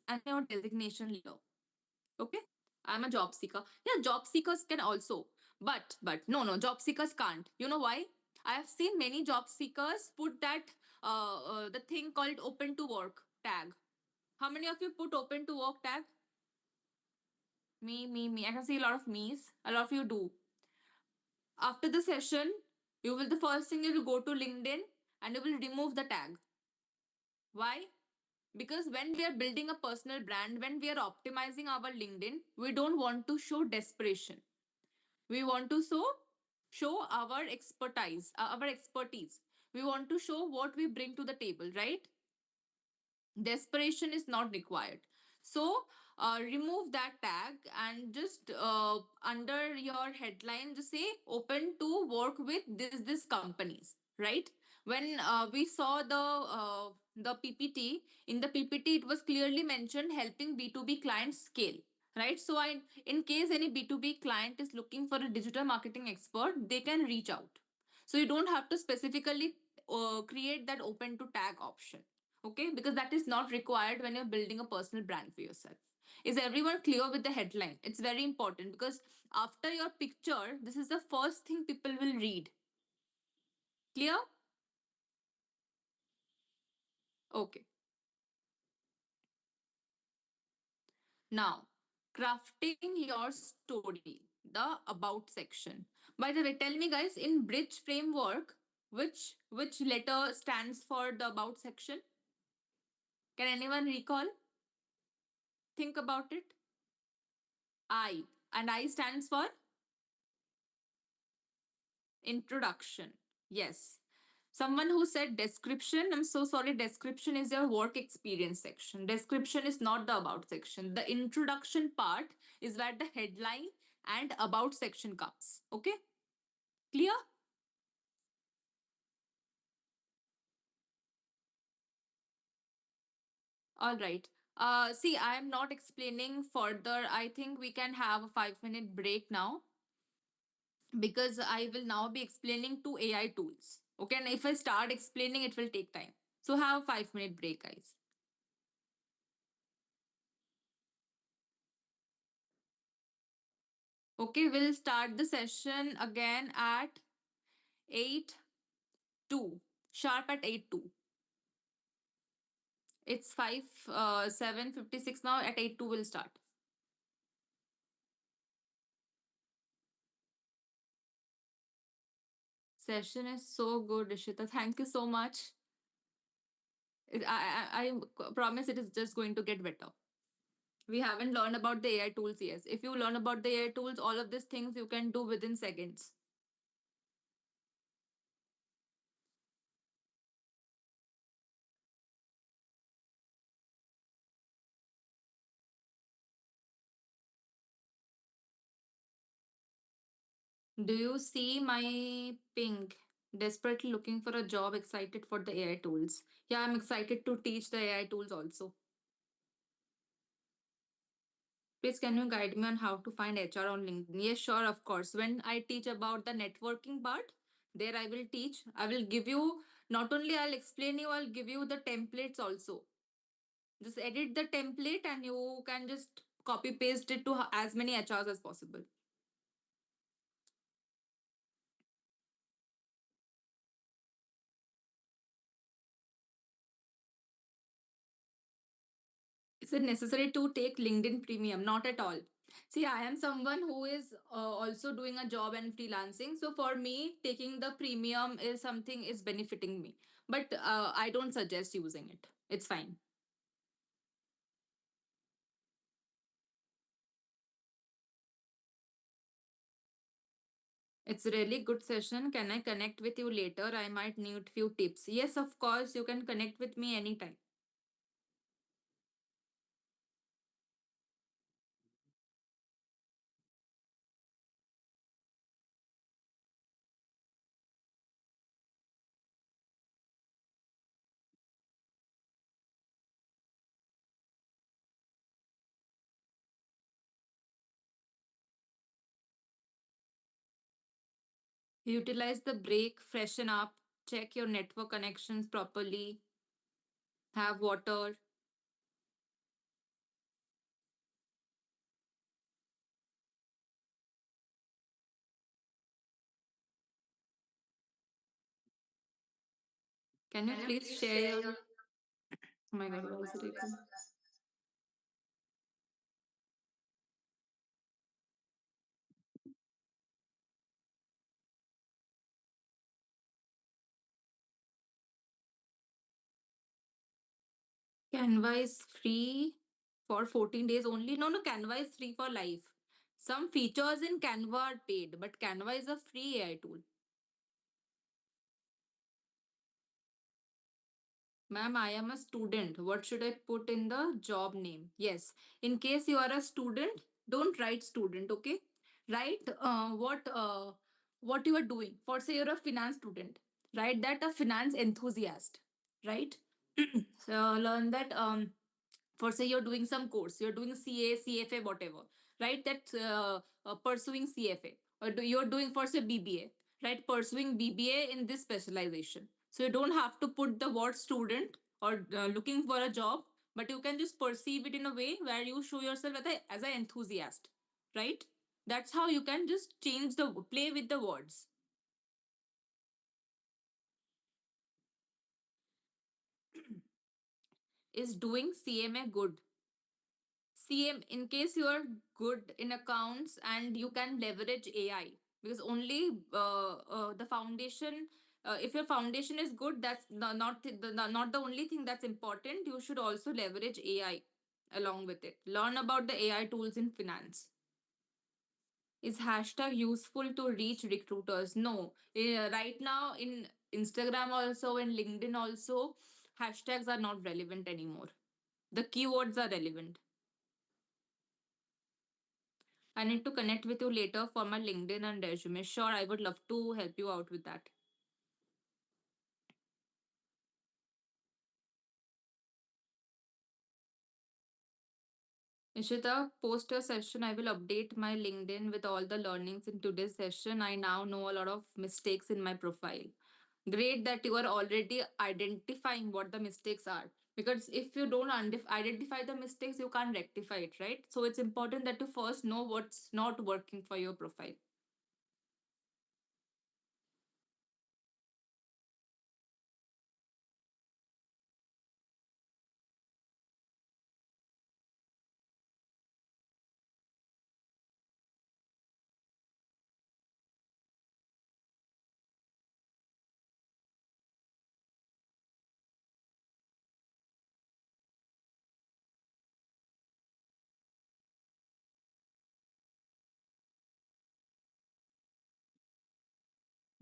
and your designation leader. Okay, I'm a job seeker. Yeah, job seekers can also, but no, job seekers can't. You know why? I have seen many job seekers put that the thing called open to work tag. How many of you put open to work tag? Me. I can see a lot of me's. A lot of you do. After the session, you will the first thing you will go to LinkedIn and you will remove the tag. Why? Because when we are building a personal brand, when we are optimizing our LinkedIn, we don't want to show desperation. We want to show our expertise. We want to show what we bring to the table, right? Desperation is not required. So remove that tag and just under your headline just say open to work with this companies, right? When we saw the ppt, in the ppt it was clearly mentioned helping b2b clients scale, right? So in case any b2b client is looking for a digital marketing expert, they can reach out. So you don't have to specifically create that open to tag option. Okay, because that is not required when you're building a personal brand for yourself. Is everyone clear with the headline? It's very important because after your picture, this is the first thing people will read. Clear? Okay. Now, crafting your story, the about section. By the way, tell me guys, in bridge framework, which letter stands for the about section? Can anyone recall? Think about it. I. And I stands for introduction. Yes. Someone who said description, I'm so sorry, description is your work experience section. Description is not the about section. The introduction part is where the headline and about section comes. Okay? Clear? All right. See, I am not explaining further. I think we can have a 5 minute break now because I will now be explaining two AI tools. Okay, and if I start explaining, it will take time. So have a 5 minute break, guys. Okay, we'll start the session again at 8 2. Sharp at 8 2. It's 5 7:56 now. At 8 2 we'll start. Session is so good, Rishita. Thank you so much. I promise it is just going to get better. We haven't learned about the AI tools yet. If you learn about the AI tools, all of these things you can do within seconds. Do you see my ping? Desperately looking for a job, excited for the AI tools. Yeah, I'm excited to teach the AI tools also. Please, can you guide me on how to find HR on LinkedIn? Yes, sure, of course. When I teach about the networking part, There I will teach. I will give you, not only I'll explain you, I'll give you the templates also. Just edit the template and you can just copy paste it to as many HRs as possible. Is it necessary to take LinkedIn Premium? Not at all. See, I am someone who is also doing a job and freelancing. So for me, taking the premium is something is benefiting me. But I don't suggest using it. It's fine. It's a really good session. Can I connect with you later? I might need few tips. Yes, of course, you can connect with me anytime. Utilize the break, freshen up, check your network connections properly, have water. Can you Can you please please share share your. your? Oh my Oh my god, God, why is why it is it echo? echo? Canva is free for 14 days only. No, no, Canva is free for life. Some features in Canva are paid, but Canva is a free AI tool. Ma'am, I am a student. What should I put in the job name? Yes. In case you are a student, don't write student, okay? Write what you are doing. For say you're a finance student, write that a finance enthusiast, right? So learn that for say you're doing some course, you're doing CA, CFA, whatever, right? That pursuing CFA, or you're doing for say BBA, right? Pursuing BBA in this specialization. So you don't have to put the word student or looking for a job, but you can just perceive it in a way where you show yourself as an enthusiast, right? That's how you can just change the play with the words. Is doing CMA good? CM, in case you are good in accounts and you can leverage AI, because only the foundation, if your foundation is good, that's not the only thing that's important. You should also leverage AI along with it. Learn about the AI tools in finance. Is hashtag useful to reach recruiters? No. Right now in Instagram also and LinkedIn also, hashtags are not relevant anymore. The keywords are relevant. I need to connect with you later for my LinkedIn and resume. Sure, I would love to help you out with that. Ishita, post your session. I will update my LinkedIn with all the learnings in today's session. I now know a lot of mistakes in my profile. Great that you are already identifying what the mistakes are. Because if you don't identify the mistakes, you can't rectify it, right? So it's important that you first know what's not working for your profile.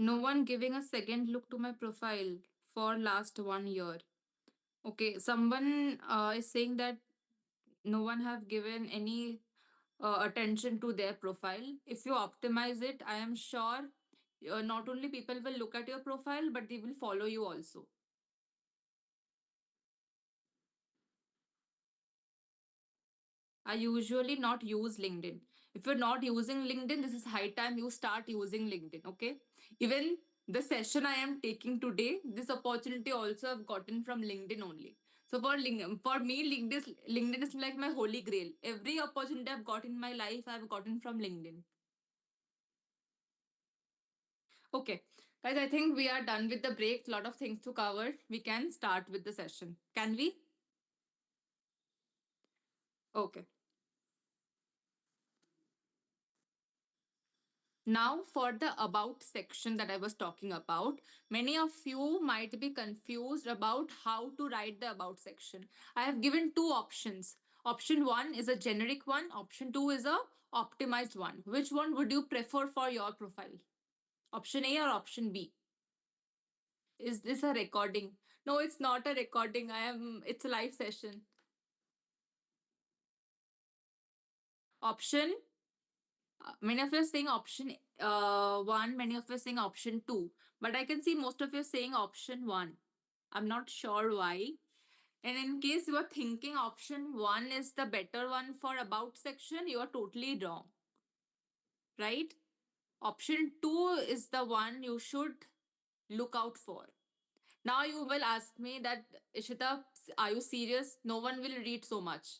No one giving a second look to my profile for last 1 year. Okay, someone is saying that no one have given any attention to their profile. If you optimize it, I am sure not only people will look at your profile, but they will follow you also. I usually not use LinkedIn. If you're not using LinkedIn, this is high time you start using LinkedIn. Okay, even The session I am taking today, this opportunity also I've gotten from LinkedIn only. So for me, LinkedIn is like my holy grail. Every opportunity I've got in my life, I've gotten from LinkedIn. Okay, guys, I think we are done with the break. Lot of things to cover. We can start with the session. Can we? Okay. Now, for the about section that I was talking about, many of you might be confused about how to write the about section. I have given two options. Option one is a generic one, option two is a optimized one. Which one would you prefer for your profile? Option A or option B? Is this a recording? No, it's not a recording. It's a live session. Option many of you are saying option one, many of you are saying option two, but I can see most of you are saying option one. I'm not sure why. And in case you are thinking option one is the better one for about section, you are totally wrong, right? Option two is the one you should look out for. Now you will ask me that, Ishita, are you serious? No one will read so much.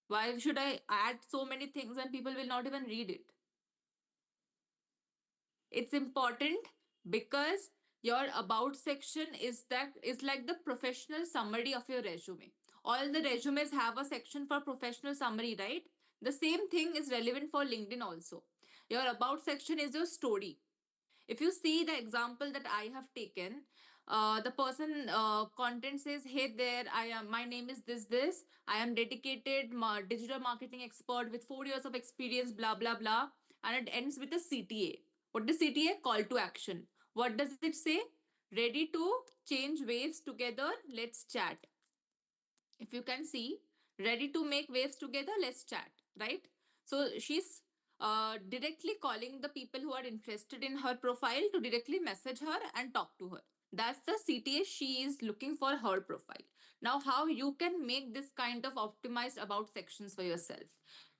Why should I add so many things and people will not even read it? It's important because your about section is like the professional summary of your resume. All the resumes have a section for professional summary, right? The same thing is relevant for LinkedIn also. Your about section is your story. If you see the example that I have taken, the person content says, "Hey there, my name is this. I am dedicated digital marketing expert with 4 years of experience, blah blah blah," and it ends with a CTA. What is CTA? Call to action. What does it say? Ready to change waves together? Let's chat. If you can see, ready to make waves together, let's chat, right? So she's directly calling the people who are interested in her profile to directly message her and talk to her. That's the CTA she is looking for her profile. Now, how you can make this kind of optimized about sections for yourself?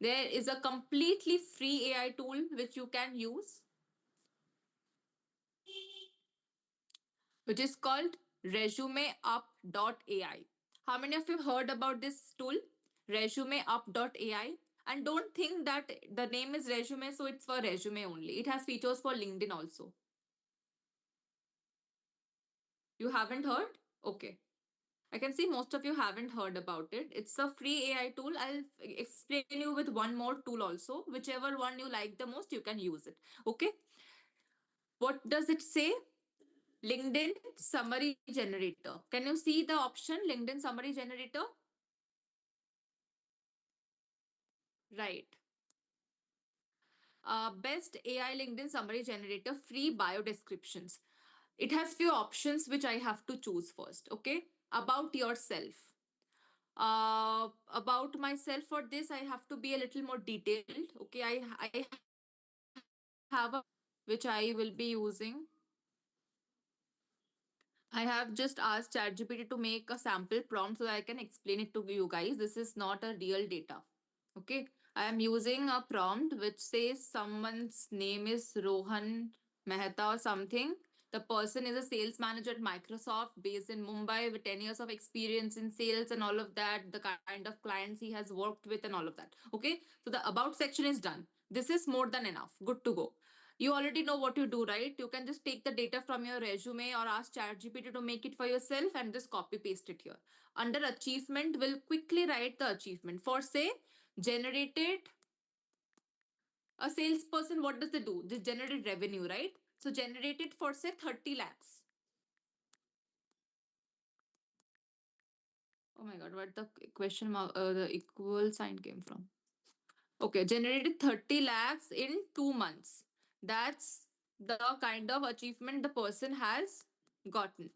There is a completely free AI tool which you can use, which is called resumeup.ai. How many of you heard about this tool? Resumeup.ai. And don't think that the name is resume, so it's for resume only. It has features for LinkedIn also. You haven't heard? Okay. I can see most of you haven't heard about it. It's a free AI tool. I'll explain you with one more tool also. Whichever one you like the most, you can use it. Okay. What does it say? LinkedIn summary generator. Can you see the option LinkedIn summary generator? Right. Best AI LinkedIn summary generator, free bio descriptions. It has few options which I have to choose first. Okay. About yourself. About myself, for this I have to be a little more detailed. Okay. I have a which I will be using. I have just asked ChatGPT to make a sample prompt so that I can explain it to you guys. This is not a real data. Okay. I am using a prompt which says someone's name is Rohan Mehta or something. The person is a sales manager at Microsoft based in Mumbai with 10 years of experience in sales and all of that, the kind of clients he has worked with and all of that. Okay. So the about section is done. This is more than enough. Good to go. You already know what you do, right? You can just take the data from your resume or ask ChatGPT to make it for yourself and just copy paste it here. Under achievement, we'll quickly write the achievement. For say, generated a salesperson, what does they do? They generated revenue, right? So generated for say 30 lakhs. Oh my god, what the question mark, the equal sign came from? Okay, generated 30 lakhs in 2 months. That's the kind of achievement the person has gotten.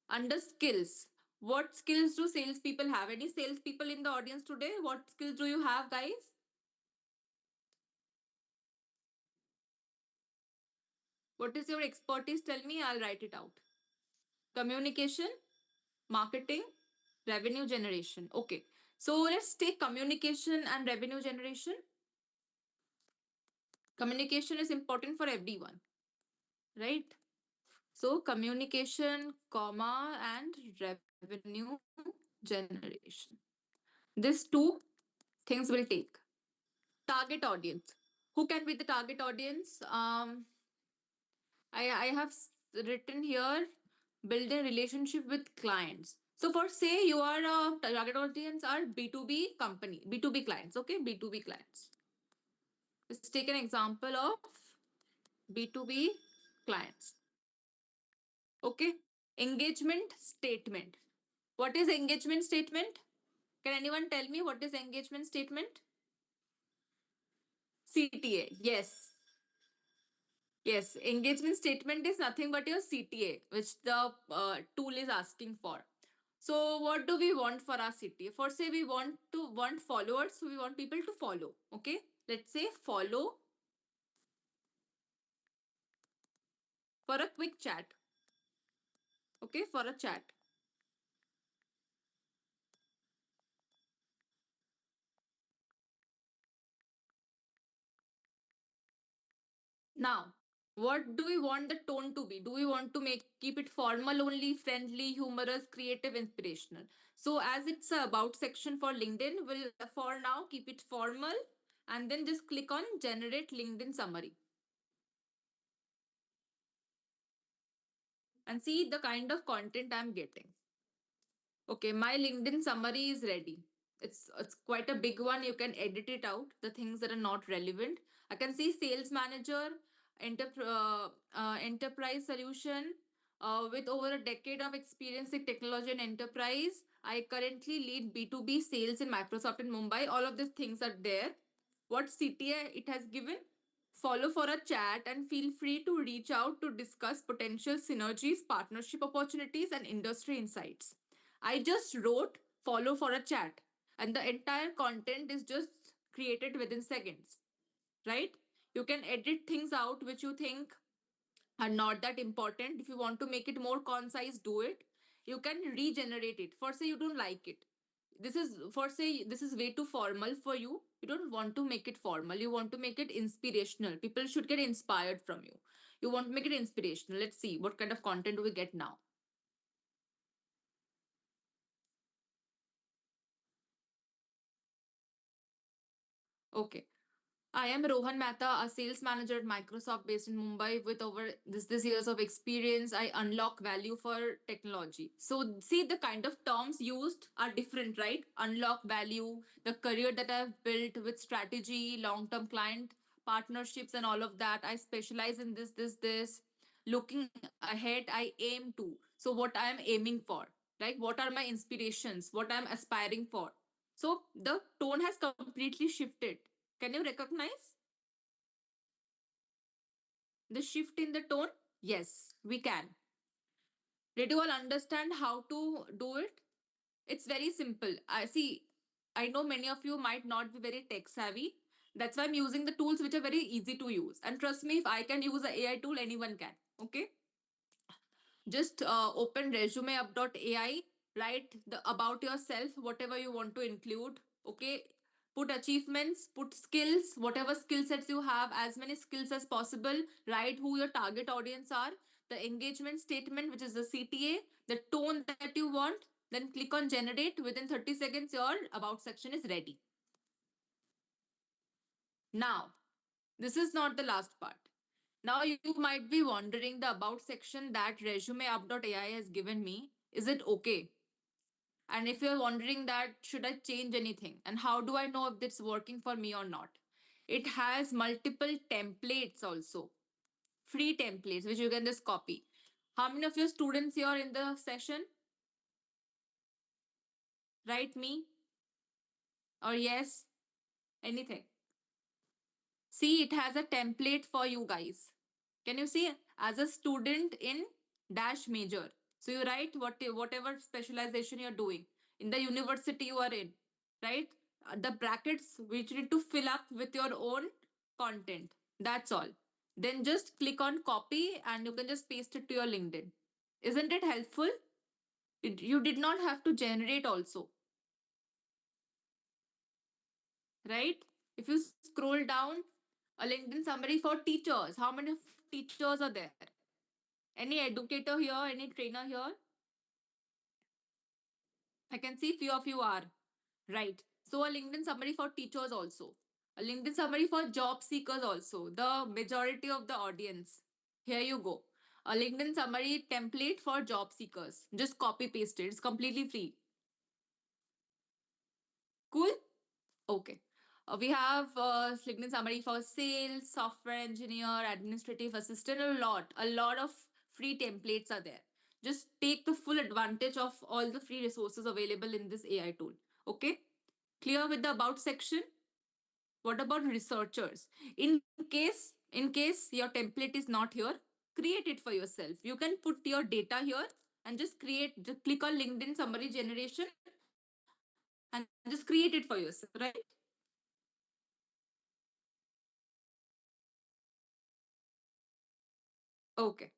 Under skills, what skills do salespeople have? Any salespeople in the audience today? What skills do you have, guys? What is your expertise? Tell me, I'll write it out. Communication, marketing, revenue generation. Okay. So let's take communication and revenue generation. Communication is important for everyone, right? So communication, comma, and revenue generation. These two things will take. Target audience. Who can be the target audience? I have written here build a relationship with clients. So for say you are a target audience are B2B company, B2B clients, okay? B2B clients. Let's take an example of B2B clients. Okay. Engagement statement. What is engagement statement? Can anyone tell me what is engagement statement? CTA. Yes. Yes, engagement statement is nothing but your CTA, which the tool is asking for. So, what do we want for our CTA? For say we want followers, so we want people to follow. Okay, let's say follow for a quick chat. Okay, for a chat. Now, what do we want the tone to be? Do we want to make keep it formal only, friendly, humorous, creative, inspirational? So as it's a about section for LinkedIn, we'll for now keep it formal and then just click on generate LinkedIn summary and see the kind of content I'm getting. Okay, my LinkedIn summary is ready. It's quite a big one. You can edit it out. The things that are not relevant. I can see sales manager, enterprise solution. With over a decade of experience in technology and enterprise, I currently lead B2B sales in Microsoft in Mumbai. All of these things are there. What CTA it has given? Follow for a chat and feel free to reach out to discuss potential synergies, partnership opportunities, and industry insights. I just wrote follow for a chat, and the entire content is just created within seconds, right? You can edit things out which you think are not that important. If you want to make it more concise, do it. You can regenerate it. For say you don't like it. This is for say this is way too formal for you. You don't want to make it formal. You want to make it inspirational. People should get inspired from you. You want to make it inspirational. Let's see what kind of content do we get now. Okay. I am Rohan Mehta, a sales manager at Microsoft based in Mumbai with over this years of experience. I unlock value for technology. So see the kind of terms used are different, right? Unlock value, the career that I've built with strategy, long-term client partnerships and all of that. I specialize in this. Looking ahead, I aim to. So what I am aiming for, right? What are my inspirations? What I'm aspiring for? So the tone has completely shifted. Can you recognize the shift in the tone? Yes, we can. Did you all understand how to do it? It's very simple. I see, I know many of you might not be very tech savvy. That's why I'm using the tools which are very easy to use. And trust me, if I can use an AI tool, anyone can. Okay? Just open resumeup.ai, write the about yourself, whatever you want to include. Okay, put achievements, put skills, whatever skill sets you have, as many skills as possible. Write who your target audience are, the engagement statement, which is the CTA, the tone that you want. Then click on generate. Within 30 seconds your about section is ready. Now, this is not the last part. Now you might be wondering, the about section that resumeup.ai has given me, is it okay? And if you're wondering that should I change anything and how do I know if it's working for me or not? It has multiple templates also. Free templates which you can just copy. How many of your students here in the session? Write me or yes, anything. See, it has a template for you guys. Can you see? As a student in dash major. So you write whatever specialization you're doing in the university you are in, right? The brackets which you need to fill up with your own content. That's all. Then just click on copy and you can just paste it to your LinkedIn. Isn't it helpful? You did not have to generate also, right? If you scroll down, a LinkedIn summary for teachers, how many teachers are there? Any educator here? Any trainer here? I can see few of you are. Right. So a LinkedIn summary for teachers also. A LinkedIn summary for job seekers also. The majority of the audience. Here you go. A LinkedIn summary template for job seekers. Just copy paste it. It's completely free. Cool? Okay. We have LinkedIn summary for sales, software engineer, administrative assistant, a lot of free templates are there. Just take the full advantage of all the free resources available in this AI tool. Okay? Clear with the about section? What about researchers? In case your template is not here, create it for yourself. You can put your data here and just click on LinkedIn summary generation and just create it for yourself, right? Okay.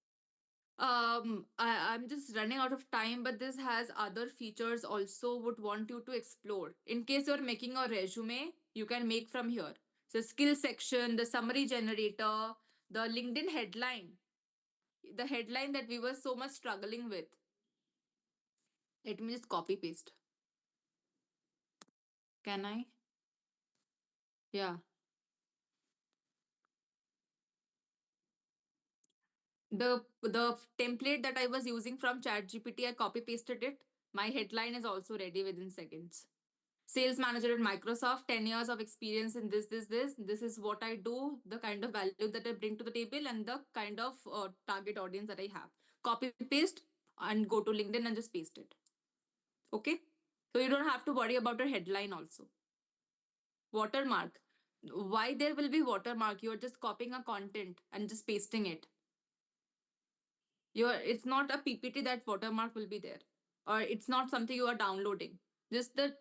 I'm just running out of time, but this has other features also would want you to explore. In case you're making a resume, you can make from here. So skill section, the summary generator, the LinkedIn headline, the headline that we were so much struggling with. Let me just copy paste. Can I? Yeah. The template that I was using from ChatGPT, I copy pasted it. My headline is also ready within seconds. Sales manager at Microsoft, 10 years of experience in this. This is what I do, the kind of value that I bring to the table, and the kind of target audience that I have. Copy paste and go to LinkedIn and just paste it. Okay? So you don't have to worry about your headline also. Watermark. Why there will be watermark? You're just copying a content and just pasting it. It's not a PPT that watermark will be there. Or it's not something you are downloading. Just a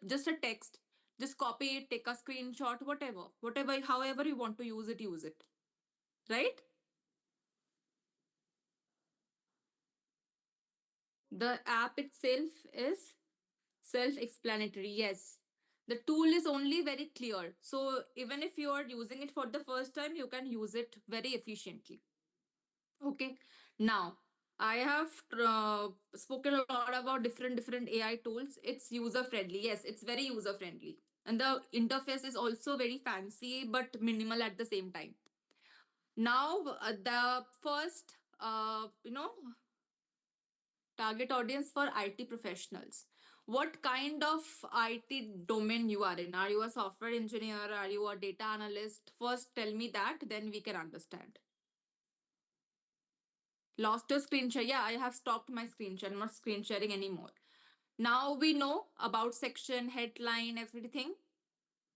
text. Just copy it, take a screenshot, whatever. Whatever, however you want to use it, use it. Right? The app itself is self-explanatory. Yes. The tool is only very clear. So even if you are using it for the first time, you can use it very efficiently. Okay. Now, I have spoken a lot about different AI tools. It's user friendly. Yes, it's very user friendly. And the interface is also very fancy but minimal at the same time. Now, the first target audience for IT professionals. What kind of IT domain you are in? Are you a software engineer? Are you a data analyst? First tell me that, then we can understand. Lost your screen share. Yeah, I have stopped my screen share. I'm not screen sharing anymore. Now we know about section, headline, everything.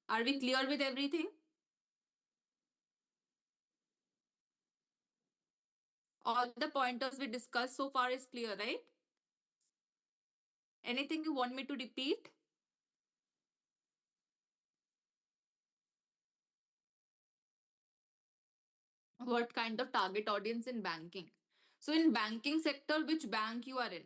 Are we clear with everything? All the pointers we discussed so far is clear, right? Anything you want me to repeat? What kind of target audience in banking? So in banking sector, which bank you are in?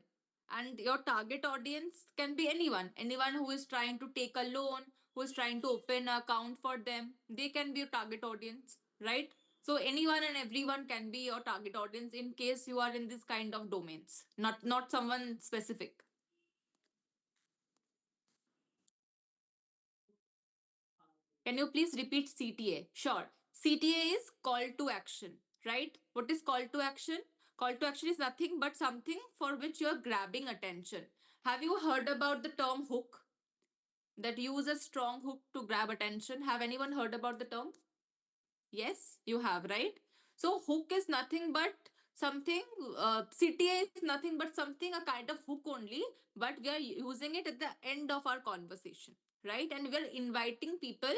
And your target audience can be anyone who is trying to take a loan, who is trying to open an account for them. They can be your target audience, right? So anyone and everyone can be your target audience in case you are in this kind of domains, not someone specific. Can you please repeat CTA? Sure. CTA is call to action, right? What is call to action? Call to action is nothing but something for which you're grabbing attention. Have you heard about the term hook? That use a strong hook to grab attention. Have anyone heard about the term? Yes, you have, right? So hook is nothing but something, CTA is nothing but something, a kind of hook only, but we are using it at the end of our conversation, right? And we are inviting people.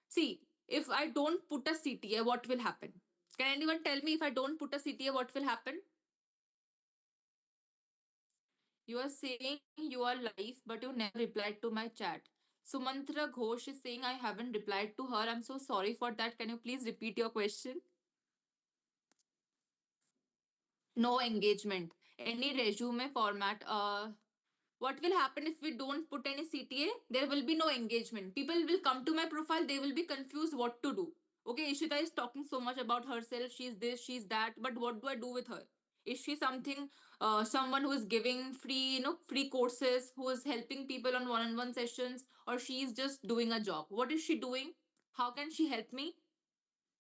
See, if I don't put a CTA, what will happen? Can anyone tell me if I don't put a CTA, what will happen? You are saying you are live, but you never replied to my chat. Sumantra Ghosh is saying I haven't replied to her. I'm so sorry for that. Can you please repeat your question? No engagement. Any resume format. What will happen if we don't put any CTA? There will be no engagement. People will come to my profile, they will be confused what to do. Okay, Ishita is talking so much about herself, she's this, she's that, but what do I do with her? Is she something, someone who is giving free, free courses, who is helping people on one-on-one sessions, or she is just doing a job? What is she doing? How can she help me?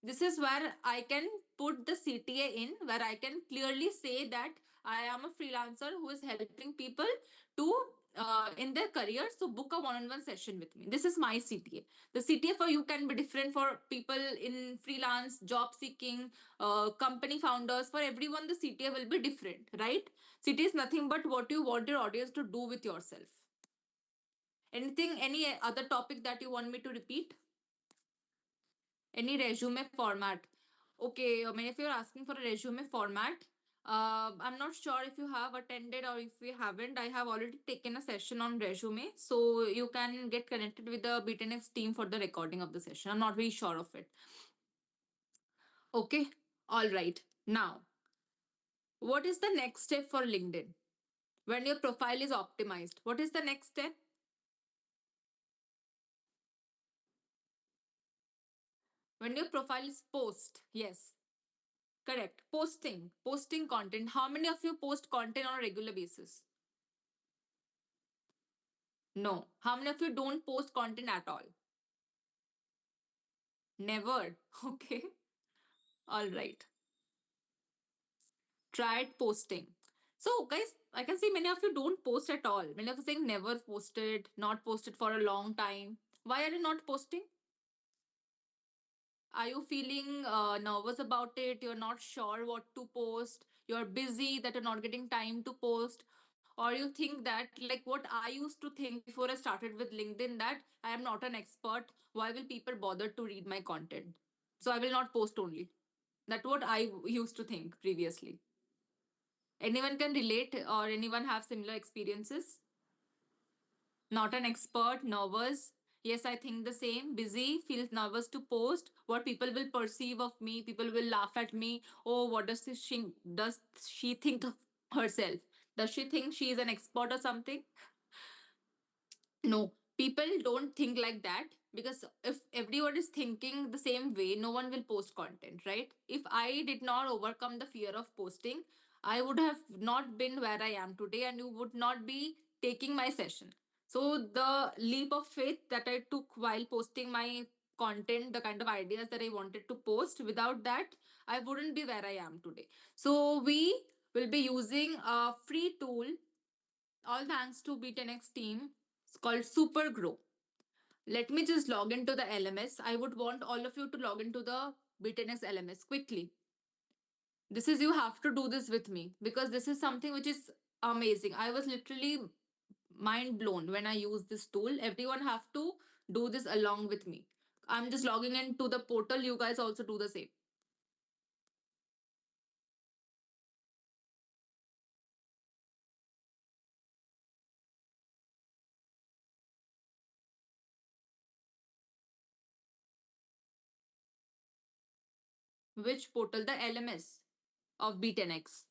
This is where I can put the CTA in, where I can clearly say that I am a freelancer who is helping people to in their careers to book a one-on-one session with me. This is my CTA. The CTA for you can be different for people in freelance, job seeking, company founders. For everyone, the CTA will be different, right? CTA is nothing but what you want your audience to do with yourself. Anything, any other topic that you want me to repeat? Any resume format? Okay, I mean, if you're asking for a resume format, I'm not sure if you have attended or if you haven't. I have already taken a session on resume, so you can get connected with the BTNX team for the recording of the session. I'm not very sure of it. Okay, all right. Now, what is the next step for LinkedIn? When your profile is optimized, what is the next step? When your profile is post, yes, correct. Posting content. How many of you post content on a regular basis? No. How many of you don't post content at all? Never. Okay. All right. Try posting. So, guys, I can see many of you don't post at all. Many of you saying never posted, not posted for a long time. Why are you not posting? Are you feeling nervous about it? You're not sure what to post. You're busy that you're not getting time to post. Or you think that, like what I used to think before I started with LinkedIn, that I am not an expert. Why will people bother to read my content? So I will not post only. That's what I used to think previously. Anyone can relate or anyone have similar experiences? Not an expert, nervous. Yes, I think the same. Busy, feels nervous to post. What people will perceive of me? People will laugh at me. Oh, what does she think of herself? Does she think she is an expert or something? No, people don't think like that, because if everyone is thinking the same way, no one will post content, right? If I did not overcome the fear of posting, I would have not been where I am today, and you would not be taking my session. So, the leap of faith that I took while posting my content, the kind of ideas that I wanted to post, without that, I wouldn't be where I am today. So, we will be using a free tool, all thanks to B10X team. It's called Supergrow. Let me just log into the LMS. I would want all of you to log into the B10X LMS quickly. This is, you have to do this with me, because this is something which is amazing. I was literally mind blown when I used this tool. Everyone have to do this along with me. I'm just logging into the portal. You guys also do the same. Which portal? The LMS of B10X.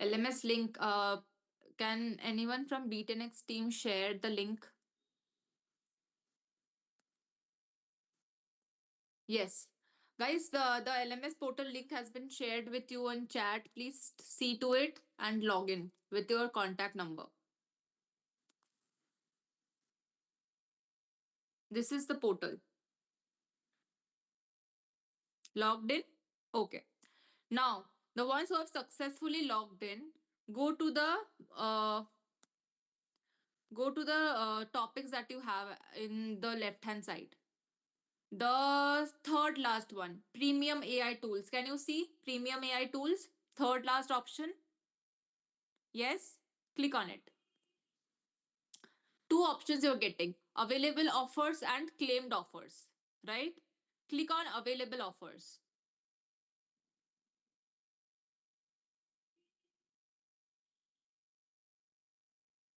LMS link. Can anyone from B10X team share the link? Yes. Guys, the LMS portal link has been shared with you in chat. Please see to it and log in with your contact number. This is the portal. Logged in? Okay. Now, the ones who have successfully logged in, go to the uh, topics that you have in the left hand side. The third last one, premium AI tools. Can you see premium AI tools? Third last option. Yes, click on it. Two options you're getting, available offers and claimed offers, right? Click on available offers.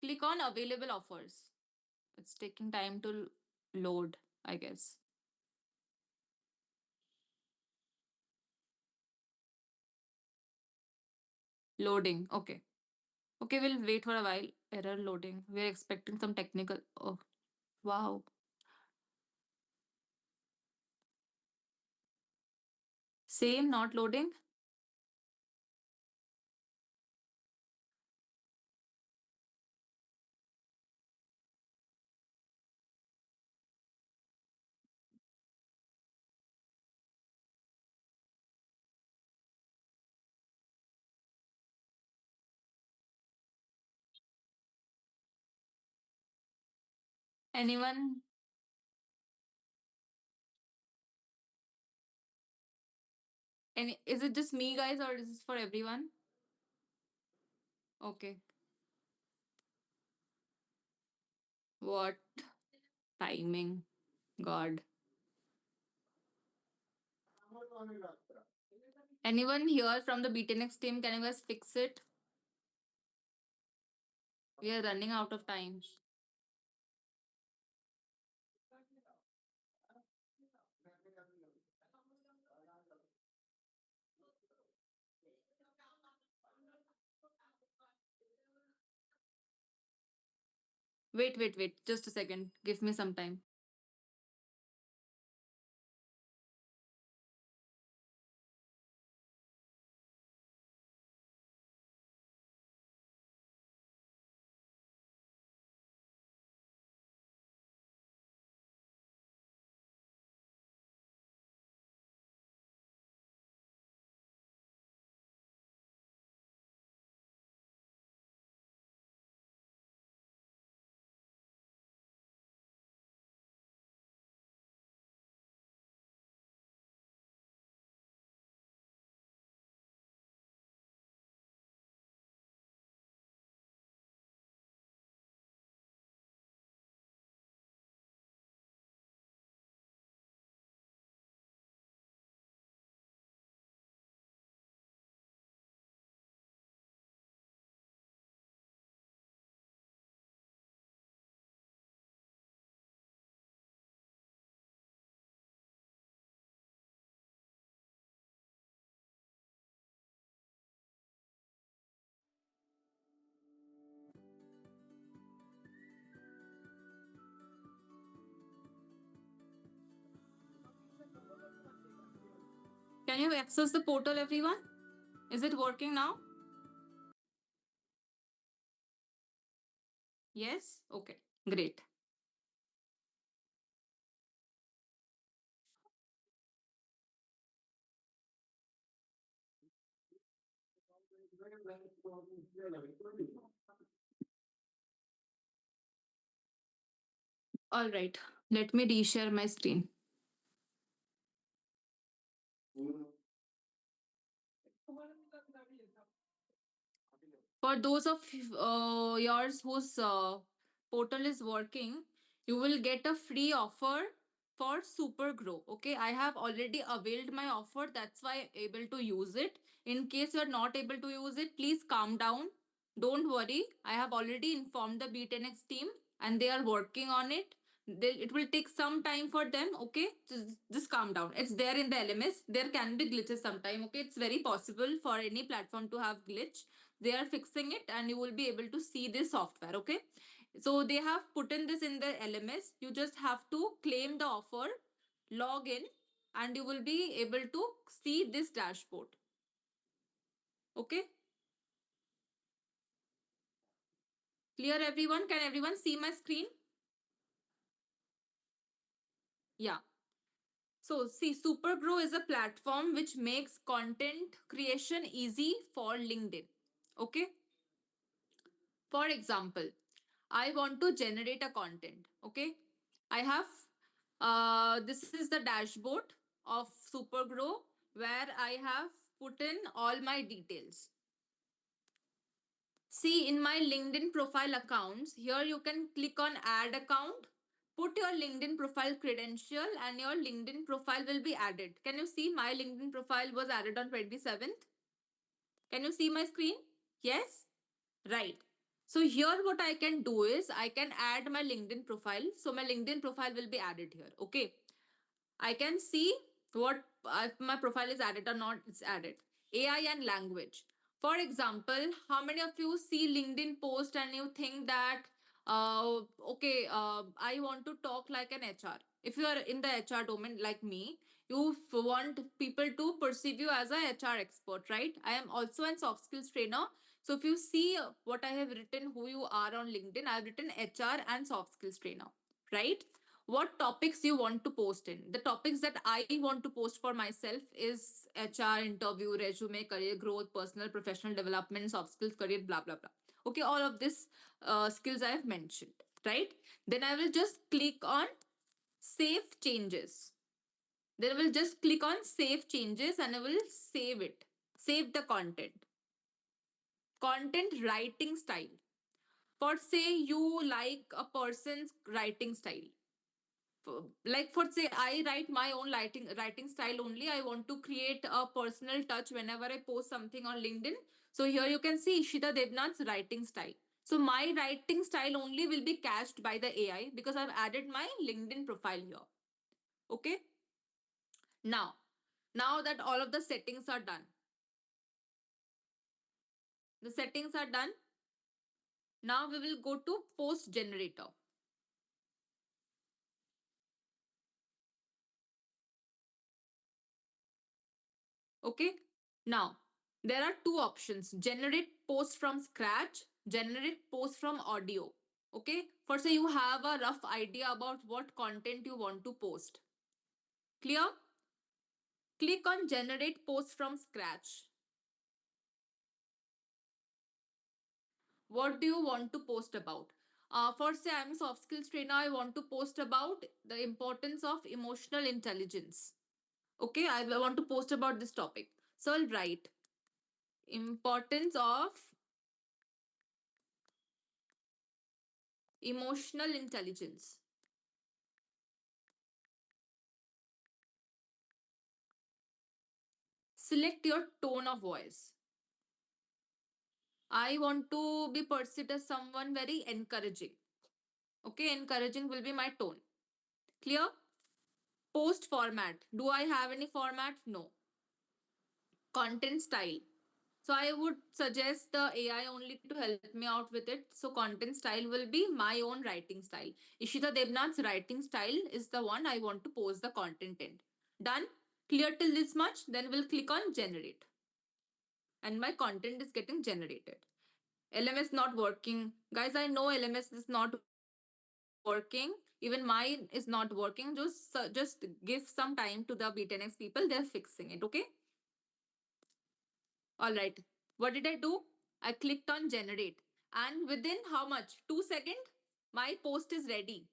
Click on available offers. It's taking time to load, I guess. Loading. Okay. Okay, we'll wait for a while. Error loading. We're expecting some technical. Oh, wow. Same, not loading. Anyone? Any? Is it just me, guys, or is this for everyone? Okay. What timing? God. Anyone here from the BTNX team? Can you guys fix it? We are running out of time. Wait, wait, wait. Just a second. Give me some time. Can you access the portal, everyone? Is it working now? Yes? Okay. Great. All right. Let me reshare my screen. For those of yours whose portal is working, you will get a free offer for Super Grow. Okay, I have already availed my offer. That's why I'm able to use it. In case you are not able to use it, please calm down. Don't worry. I have already informed the B10X team and they are working on it. It will take some time for them. Okay, just calm down. It's there in the LMS. There can be glitches sometime. Okay, it's very possible for any platform to have glitch. They are fixing it and you will be able to see this software. Okay, so they have put in this in the LMS. You just have to claim the offer, log in, and you will be able to see this dashboard. Okay, clear everyone? Can everyone see my screen? Yeah. So see, Supergrow is a platform which makes content creation easy for LinkedIn. Okay. For example, I want to generate a content. Okay. I have this is the dashboard of Supergrow where I have put in all my details. See, in my LinkedIn profile accounts, here you can click on add account, put your LinkedIn profile credential, and your LinkedIn profile will be added. Can you see my LinkedIn profile was added on 27th? Can you see my screen? Yes? Right. So here what I can do is I can add my LinkedIn profile. So my LinkedIn profile will be added here. Okay. I can see what if my profile is added or not. It's added. AI and language. For example, how many of you see LinkedIn post and you think that okay, I want to talk like an HR. If you are in the HR domain like me, You want people to perceive you as a HR expert, right? I am also an soft skills trainer. So if you see what I have written, who you are on LinkedIn, I have written HR and soft skills trainer, right? What topics you want to post in? The topics that I want to post for myself is HR, interview, resume, career growth, personal, professional development, soft skills, career, blah, blah, blah. Okay, all of this skills I have mentioned, right? Then I will just click on save changes. Then I will just click on save changes and I will save it. Save the content. Content writing style. For say you like a person's writing style. Like for say I write my own writing style only. I want to create a personal touch whenever I post something on LinkedIn. So here you can see Ishita Devnath's writing style. So my writing style only will be cached by the AI because I've added my LinkedIn profile here. Okay. Now that all of the settings are done, the settings are done. Now we will go to post generator. Okay. Now there are two options: generate post from scratch, generate post from audio. Okay. For say you have a rough idea about what content you want to post. Clear? Click on generate post from scratch. What do you want to post about? For say I'm a soft skills trainer, I want to post about the importance of emotional intelligence. Okay, I want to post about this topic. So I'll write importance of emotional intelligence. Select your tone of voice. I want to be perceived as someone very encouraging. Okay, encouraging will be my tone. Clear? Post format. Do I have any format? No. Content style. So I would suggest the AI only to help me out with it. So content style will be my own writing style. Ishita Devnath's writing style is the one I want to post the content in. Done? Clear till this much? Then we'll click on generate. And my content is getting generated. LMS not working. Guys, I know LMS is not working. Even mine is not working. Just give some time to the B10X people. They're fixing it. Okay. All right. What did I do? I clicked on generate. And within how much? 2 seconds, my post is ready.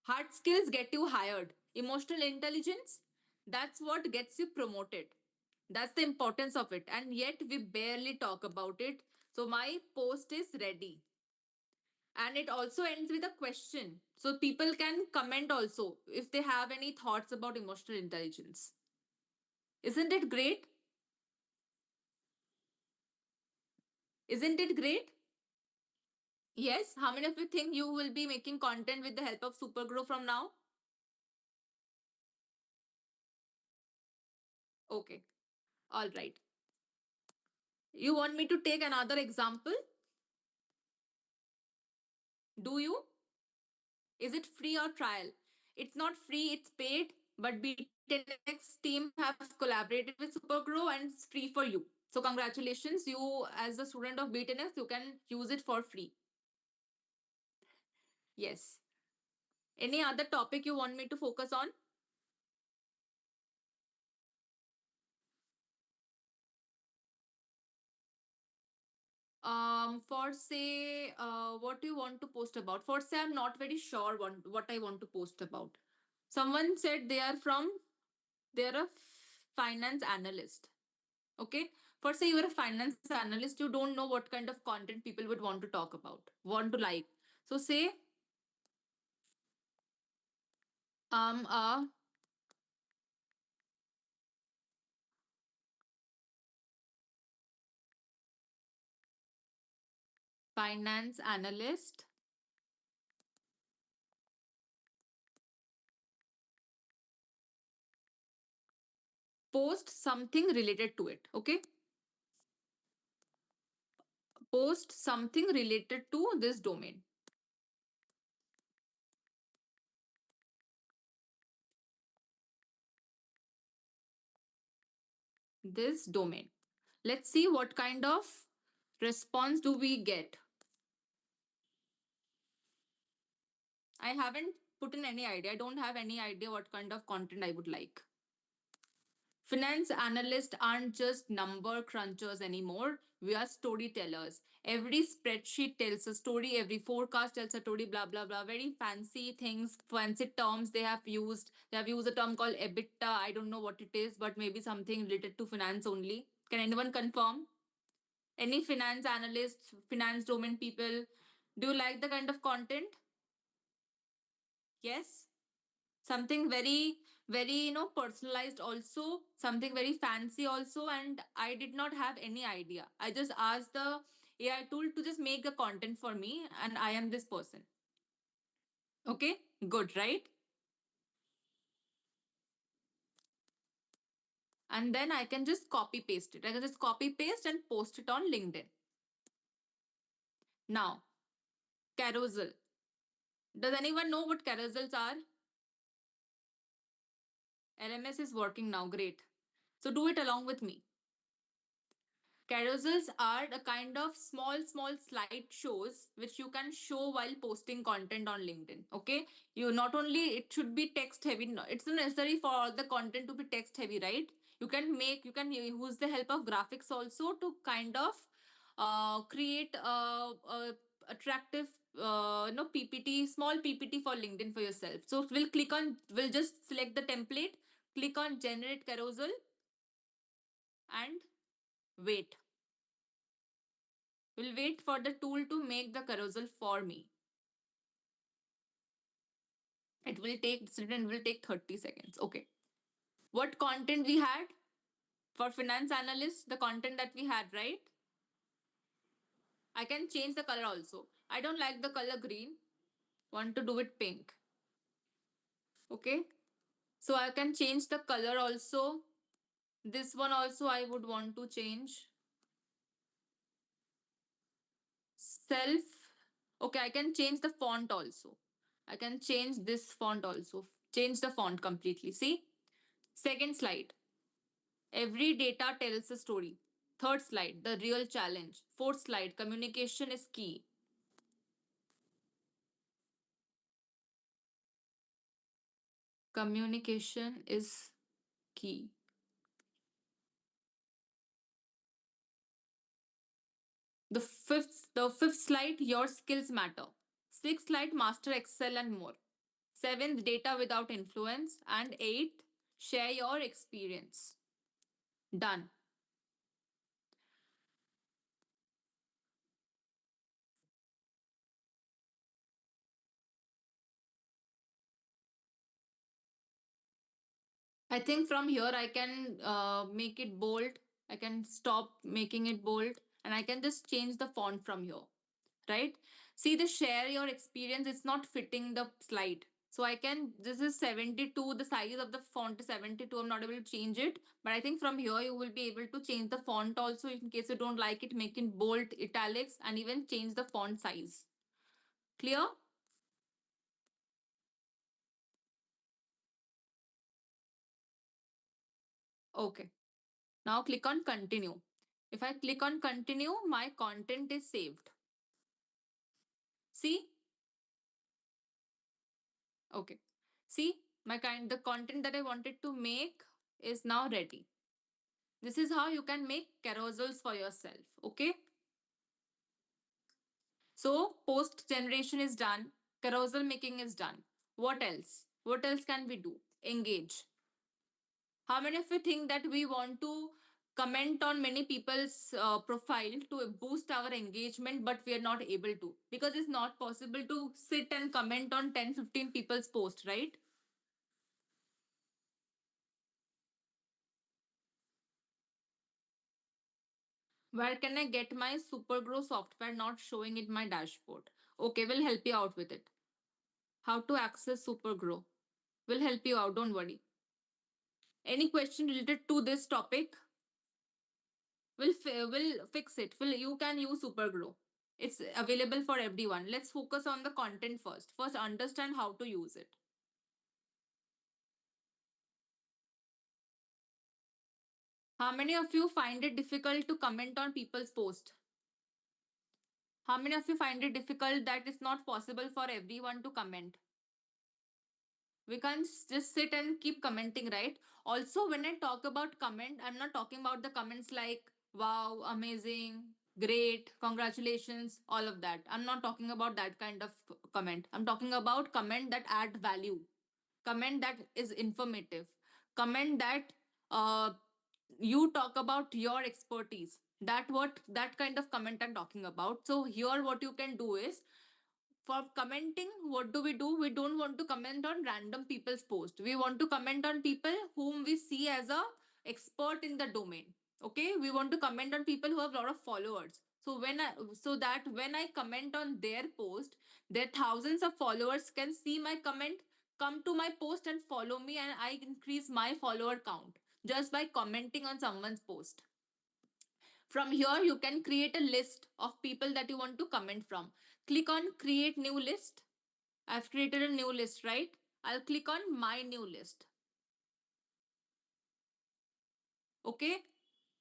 Hard skills get you hired. Emotional intelligence, that's what gets you promoted. That's the importance of it. And yet we barely talk about it. So my post is ready. And it also ends with a question. So people can comment also if they have any thoughts about emotional intelligence. Isn't it great? Isn't it great? Yes. How many of you think you will be making content with the help of Supergrow from now? Okay. All right. You want me to take another example? Do you? Is it free or trial? It's not free, it's paid, but B10X team have collaborated with Supergrow and it's free for you. So congratulations, you as a student of B10X, you can use it for free. Yes. Any other topic you want me to focus on? For say, what do you want to post about? For say, I'm not very sure what I want to post about. Someone said they're a finance analyst. Okay. For say you're a finance analyst, you don't know what kind of content people would want to talk about, want to like. So say a finance analyst, post something related to it. Okay. Post something related to this domain. this domain. Let's see what kind of response do we get. I haven't put in any idea. I don't have any idea what kind of content I would like. Finance analysts aren't just number crunchers anymore. We are storytellers. Every spreadsheet tells a story, every forecast tells a story, blah, blah, blah. Very fancy things, fancy terms they have used. They have used a term called EBITDA. I don't know what it is, but maybe something related to finance only. Can anyone confirm? Any finance analysts, finance domain people? Do you like the kind of content? Yes? Something very personalized also, something very fancy also, and I did not have any idea. I just asked the AI tool to just make the content for me, and I am this person. Okay, good, right? And then I can just copy paste it. I can just copy paste and post it on LinkedIn. Now, carousel. Does anyone know what carousels are? LMS is working now, great. So do it along with me. Carousels are the kind of small slide shows which you can show while posting content on LinkedIn. Okay, you not only it should be text heavy. It's not necessary for all the content to be text heavy, right? You can use the help of graphics also to kind of create a attractive PPT, small PPT for LinkedIn for yourself. So we'll just select the template, click on generate carousel, and wait. We'll wait for the tool to make the carousel for me. It will take 30 seconds. Okay. What content we had for finance analysts? The content that we had, right? I can change the color also. I don't like the color green. Want to do it pink. Okay. So I can change the color also. This one also I would want to change. Self. Okay, I can change the font also. I can change this font also. Change the font completely. See? Second slide. Every data tells a story. Third slide, the real challenge. Fourth slide, communication is key. Communication is key. The fifth slide, your skills matter. Sixth slide, master Excel and more. Seventh, data without influence. And eighth, share your experience. Done. I think from here I can make it bold. I can stop making it bold and I can just change the font from here. Right? See the share your experience, it's not fitting the slide. So I can, this is 72, the size of the font is 72. I'm not able to change it. But I think from here you will be able to change the font also in case you don't like it, make it bold, italics, and even change the font size. Clear? Okay. Now click on continue. If I click on continue, my content is saved. See? Okay. See, the content that I wanted to make is now ready. This is how you can make carousels for yourself. Okay. So post generation is done. Carousel making is done. What else? What else can we do? Engage. How many of you think that we want to comment on many people's profile to boost our engagement, but we are not able to because it's not possible to sit and comment on 10-15 people's post, right? Where can I get my Supergrow software not showing in my dashboard? Okay, we'll help you out with it. How to access Supergrow? We'll help you out, don't worry. Any question related to this topic? We'll fix it. You can use Supergrow. It's available for everyone. Let's focus on the content first. First, understand how to use it. How many of you find it difficult to comment on people's post? How many of you find it difficult that it's not possible for everyone to comment? We can't just sit and keep commenting, right? Also, when I talk about comment, I'm not talking about the comments like wow, amazing, great, congratulations, all of that. I'm not talking about that kind of comment. I'm talking about comment that add value, comment that is informative, comment that you talk about your expertise. That kind of comment I'm talking about. So here what you can do is, for commenting, what do? We don't want to comment on random people's post. We want to comment on people whom we see as a expert in the domain. Okay, we want to comment on people who have a lot of followers. So so that when I comment on their post, their thousands of followers can see my comment, come to my post and follow me, and I increase my follower count just by commenting on someone's post. From here, you can create a list of people that you want to comment from. Click on create new list. I've created a new list, right? I'll click on my new list. Okay.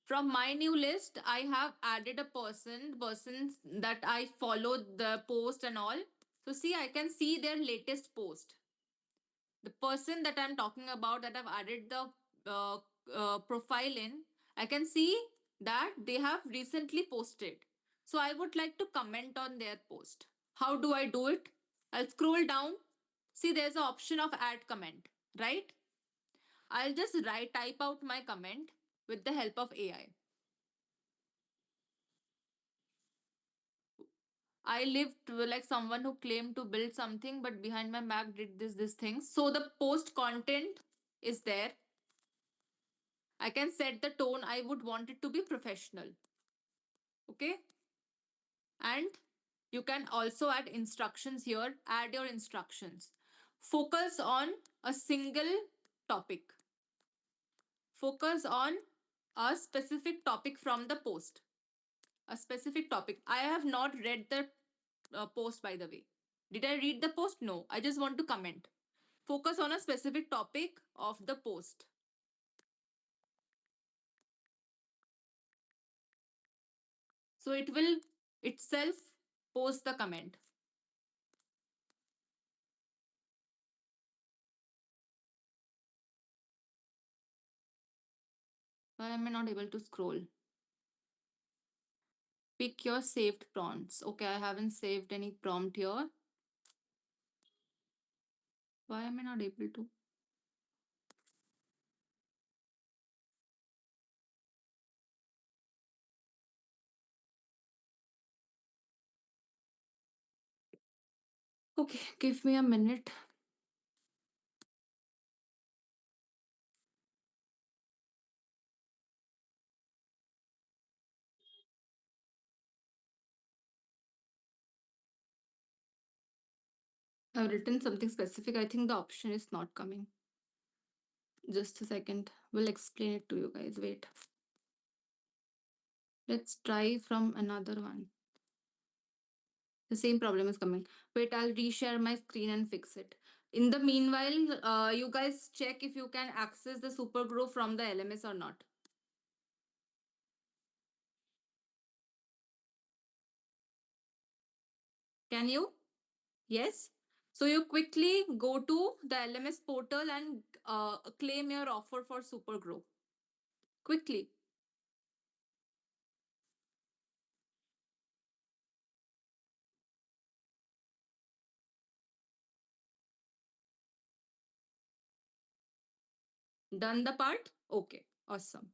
From my new list, I have added a persons that I followed the post and all. So see, I can see their latest post. The person that I'm talking about, that I've added the profile in, I can see that they have recently posted. So I would like to comment on their post. How do I do it? I'll scroll down. See, there's an option of add comment, right? I'll just type out my comment with the help of AI. I lived like someone who claimed to build something, but behind my back did this thing. So the post content is there. I can set the tone. I would want it to be professional. Okay. And you can also add instructions here. Add your instructions. Focus on a single topic. Focus on a specific topic from the post. A specific topic. I have not read the post, by the way. Did I read the post? No. I just want to comment. Focus on a specific topic of the post. So it will itself post the comment. Why am I not able to scroll? Pick your saved prompts. Okay, I haven't saved any prompt here. Why am I not able to? Okay, give me a minute. I've written something specific. I think the option is not coming. Just a second. We'll explain it to you guys. Wait. Let's try from another one. The same problem is coming. Wait, I'll reshare my screen and fix it. In the meanwhile, you guys check if you can access the Supergrow from the LMS or not. Can you? Yes. So you quickly go to the LMS portal and claim your offer for Supergrow. Quickly. Done the part? Okay. Awesome.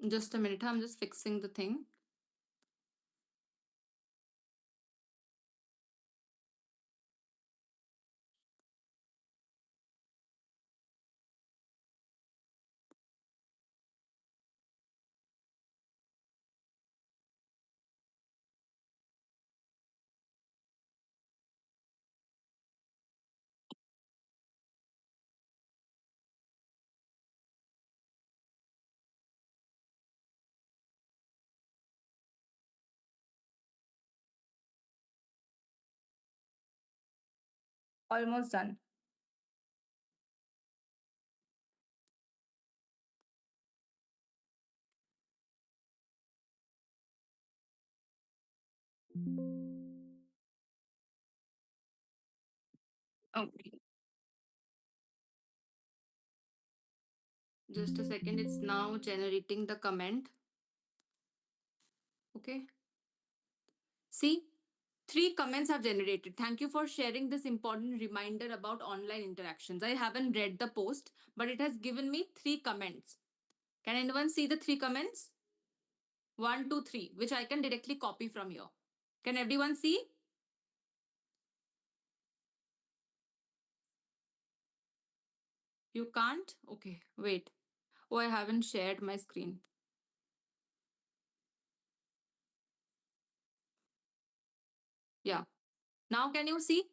Just a minute. I'm just fixing the thing. Almost done. Okay. Just a second. It's now generating the comment. Okay. See, three comments have generated. Thank you for sharing this important reminder about online interactions. I haven't read the post, but it has given me three comments. Can anyone see the three comments? One, two, three, which I can directly copy from here. Can everyone see? You can't? Okay, wait. Oh, I haven't shared my screen. Yeah. Now can you see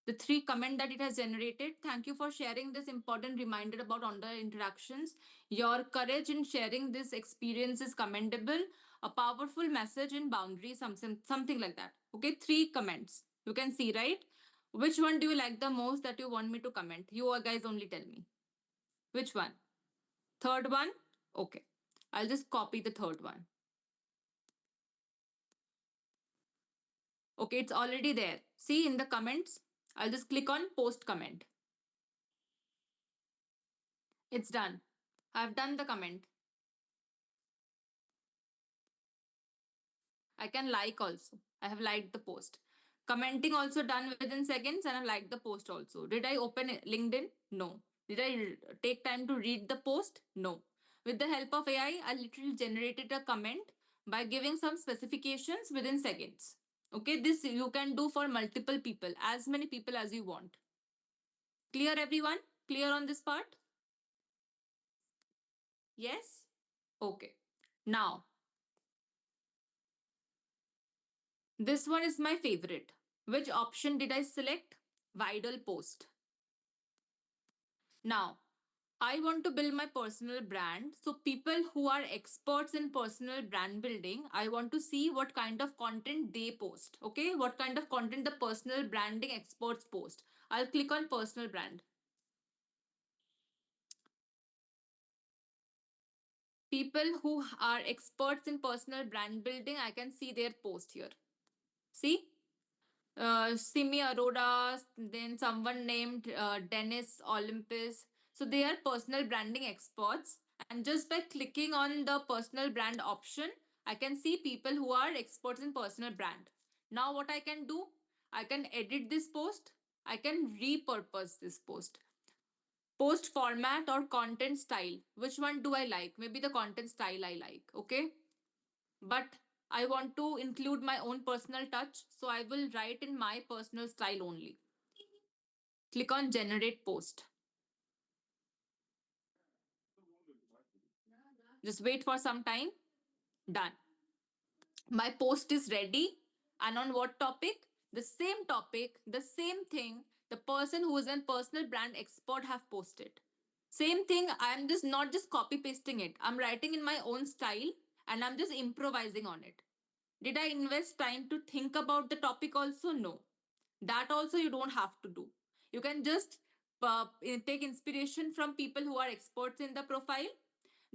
the three comment that it has generated? Thank you for sharing this important reminder about online interactions. Your courage in sharing this experience is commendable. A powerful message in boundaries, something like that. Okay, three comments. You can see, right? Which one do you like the most that you want me to comment? You guys only tell me. Which one? Third one? Okay. I'll just copy the third one. Okay, it's already there. See in the comments. I'll just click on post comment. It's done. I've done the comment. I can like also. I have liked the post. Commenting also done within seconds and I've liked the post also. Did I open LinkedIn? No. Did I take time to read the post? No. With the help of AI, I literally generated a comment by giving some specifications within seconds. Okay, this you can do for multiple people, as many people as you want. Clear, everyone? Clear on this part? Yes? Okay. Now, this one is my favorite. Which option did I select? Vital post. Now, I want to build my personal brand. So, people who are experts in personal brand building, I want to see what kind of content they post. Okay, what kind of content the personal branding experts post. I'll click on personal brand. People who are experts in personal brand building, I can see their post here. See? Simi Arora, then someone named Dennis Olympus. So they are personal branding experts. And just by clicking on the personal brand option, I can see people who are experts in personal brand. Now, what I can do, I can edit this post, I can repurpose this post. Post format or content style. Which one do I like? Maybe the content style I like. Okay. But I want to include my own personal touch, so I will write in my personal style only. Click on generate post. Just wait for some time. Done. My post is ready. And on what topic? The same topic, the same thing the person who is a personal brand expert have posted. Same thing, I'm just not just copy pasting it. I'm writing in my own style and I'm just improvising on it. Did I invest time to think about the topic also? No. That also you don't have to do. You can just take inspiration from people who are experts in the profile.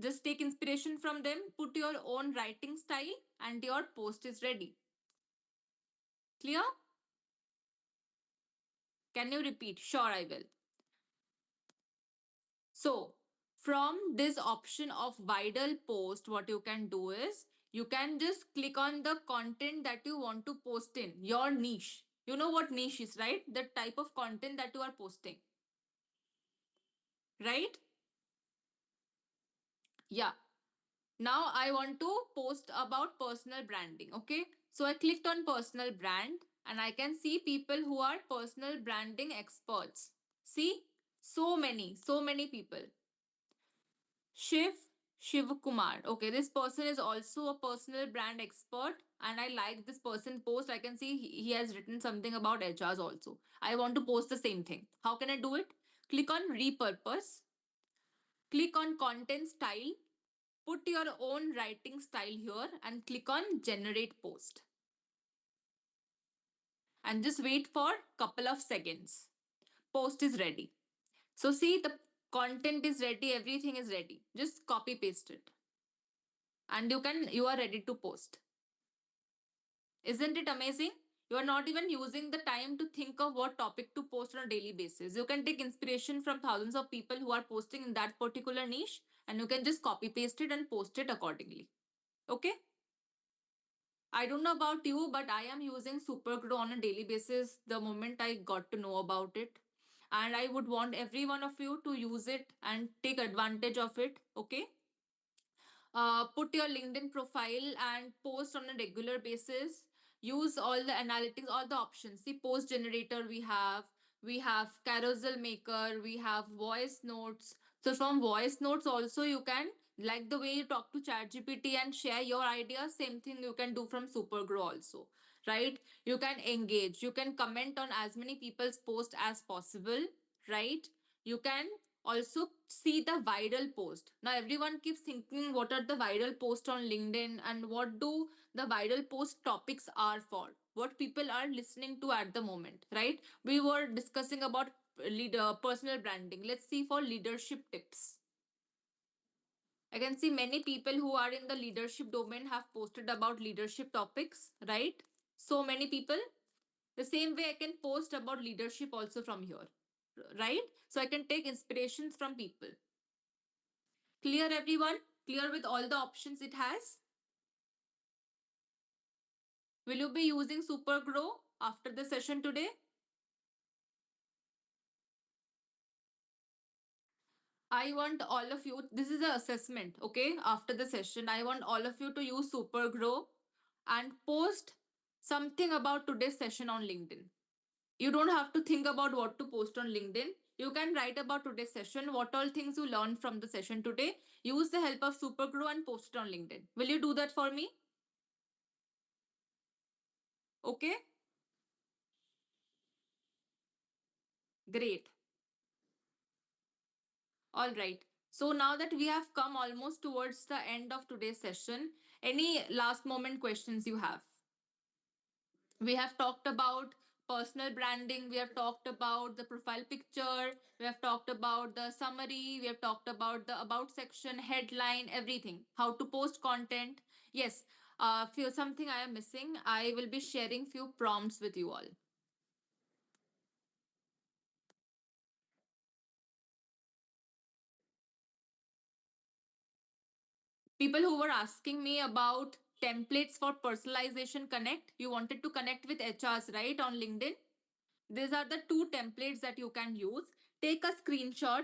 Just take inspiration from them, put your own writing style, and your post is ready. Clear? Can you repeat? Sure, I will. So, from this option of vital post, what you can do is you can just click on the content that you want to post in your niche. You know what niche is, right? The type of content that you are posting, right? Yeah. Now I want to post about personal branding. Okay. So I clicked on personal brand and I can see people who are personal branding experts. See? So many people. Shiv Kumar. Okay, this person is also a personal brand expert, and I like this person post. I can see he has written something about HRs also. I want to post the same thing. How can I do it? Click on repurpose, click on content style, put your own writing style here, and click on generate post. and just wait for couple of seconds. Post is ready. So see, the content is ready, everything is ready. Just copy paste it and you are ready to post. Isn't it amazing? You are not even using the time to think of what topic to post on a daily basis. You can take inspiration from thousands of people who are posting in that particular niche and you can just copy paste it and post it accordingly. Okay? I don't know about you, but I am using Supergrow on a daily basis the moment I got to know about it. And I would want every one of you to use it and take advantage of it. Okay? Put your LinkedIn profile and post on a regular basis. Use all the analytics, all the options. See, post generator we have carousel maker, we have voice notes. So from voice notes also you can, like the way you talk to ChatGPT and share your ideas, same thing you can do from Supergrow also, right? You can engage, you can comment on as many people's post as possible, right? You can also see the viral post. Now everyone keeps thinking what are the viral posts on LinkedIn and what do the viral post topics are for, what people are listening to at the moment, right? We were discussing about leader personal branding. Let's see for leadership tips. I can see many people who are in the leadership domain have posted about leadership topics, right? So many people. The same way I can post about leadership also from here, right? So I can take inspirations from people. Clear, everyone? Clear with all the options it has? Will you be using Supergrow after the session today? I want all of you, this is an assessment, okay? After the session, I want all of you to use Supergrow and post something about today's session on LinkedIn. You don't have to think about what to post on LinkedIn. You can write about today's session, what all things you learned from the session today. Use the help of Supergrow and post it on LinkedIn. Will you do that for me? Okay? Great. All right. So now that we have come almost towards the end of today's session, any last moment questions you have? We have talked about personal branding, we have talked about the profile picture, we have talked about the summary, we have talked about the about section, headline, everything, how to post content. Yes, few something I am missing. I will be sharing few prompts with you all. People who were asking me about templates for personalization connect. You wanted to connect with HRs, right, on LinkedIn? These are the two templates that you can use. Take a screenshot.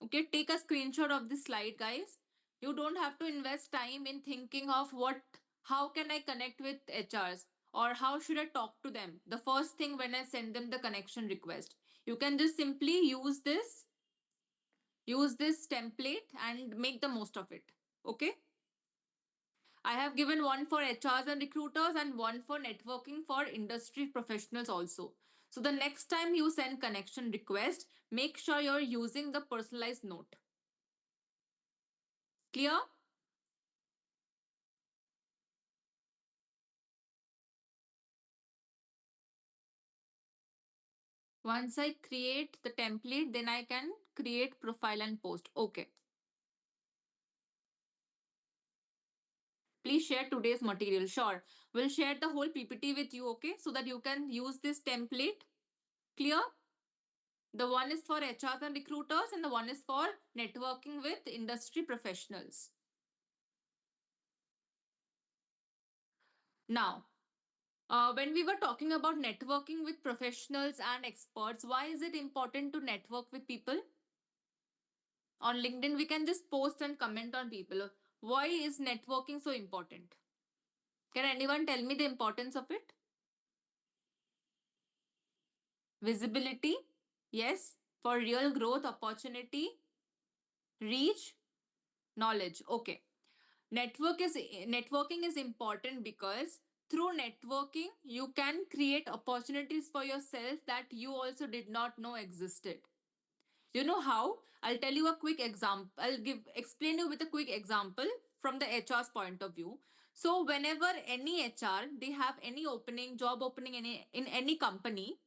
Okay, take a screenshot of this slide, guys. You don't have to invest time in thinking of how can I connect with HRs or how should I talk to them. The first thing when I send them the connection request, you can just simply use this template and make the most of it. Okay. I have given one for HRs and recruiters and one for networking for industry professionals also. So the next time you send connection request, make sure you're using the personalized note. Clear? Once I create the template, then I can create profile and post. Okay. Please share today's material. Sure. We'll share the whole PPT with you, okay? So that you can use this template. Clear? The one is for HRs and recruiters and the one is for networking with industry professionals. Now, when we were talking about networking with professionals and experts, why is it important to network with people? On LinkedIn, we can just post and comment on people. Why is networking so important? Can anyone tell me the importance of it? Visibility, yes, for real growth opportunity, reach, knowledge. Okay. Networking is important because through networking you can create opportunities for yourself that you also did not know existed. You know how? I'll tell you a quick example. I'll give explain you with a quick example from the HR's point of view. So whenever any HR, they have any opening, job opening in any company,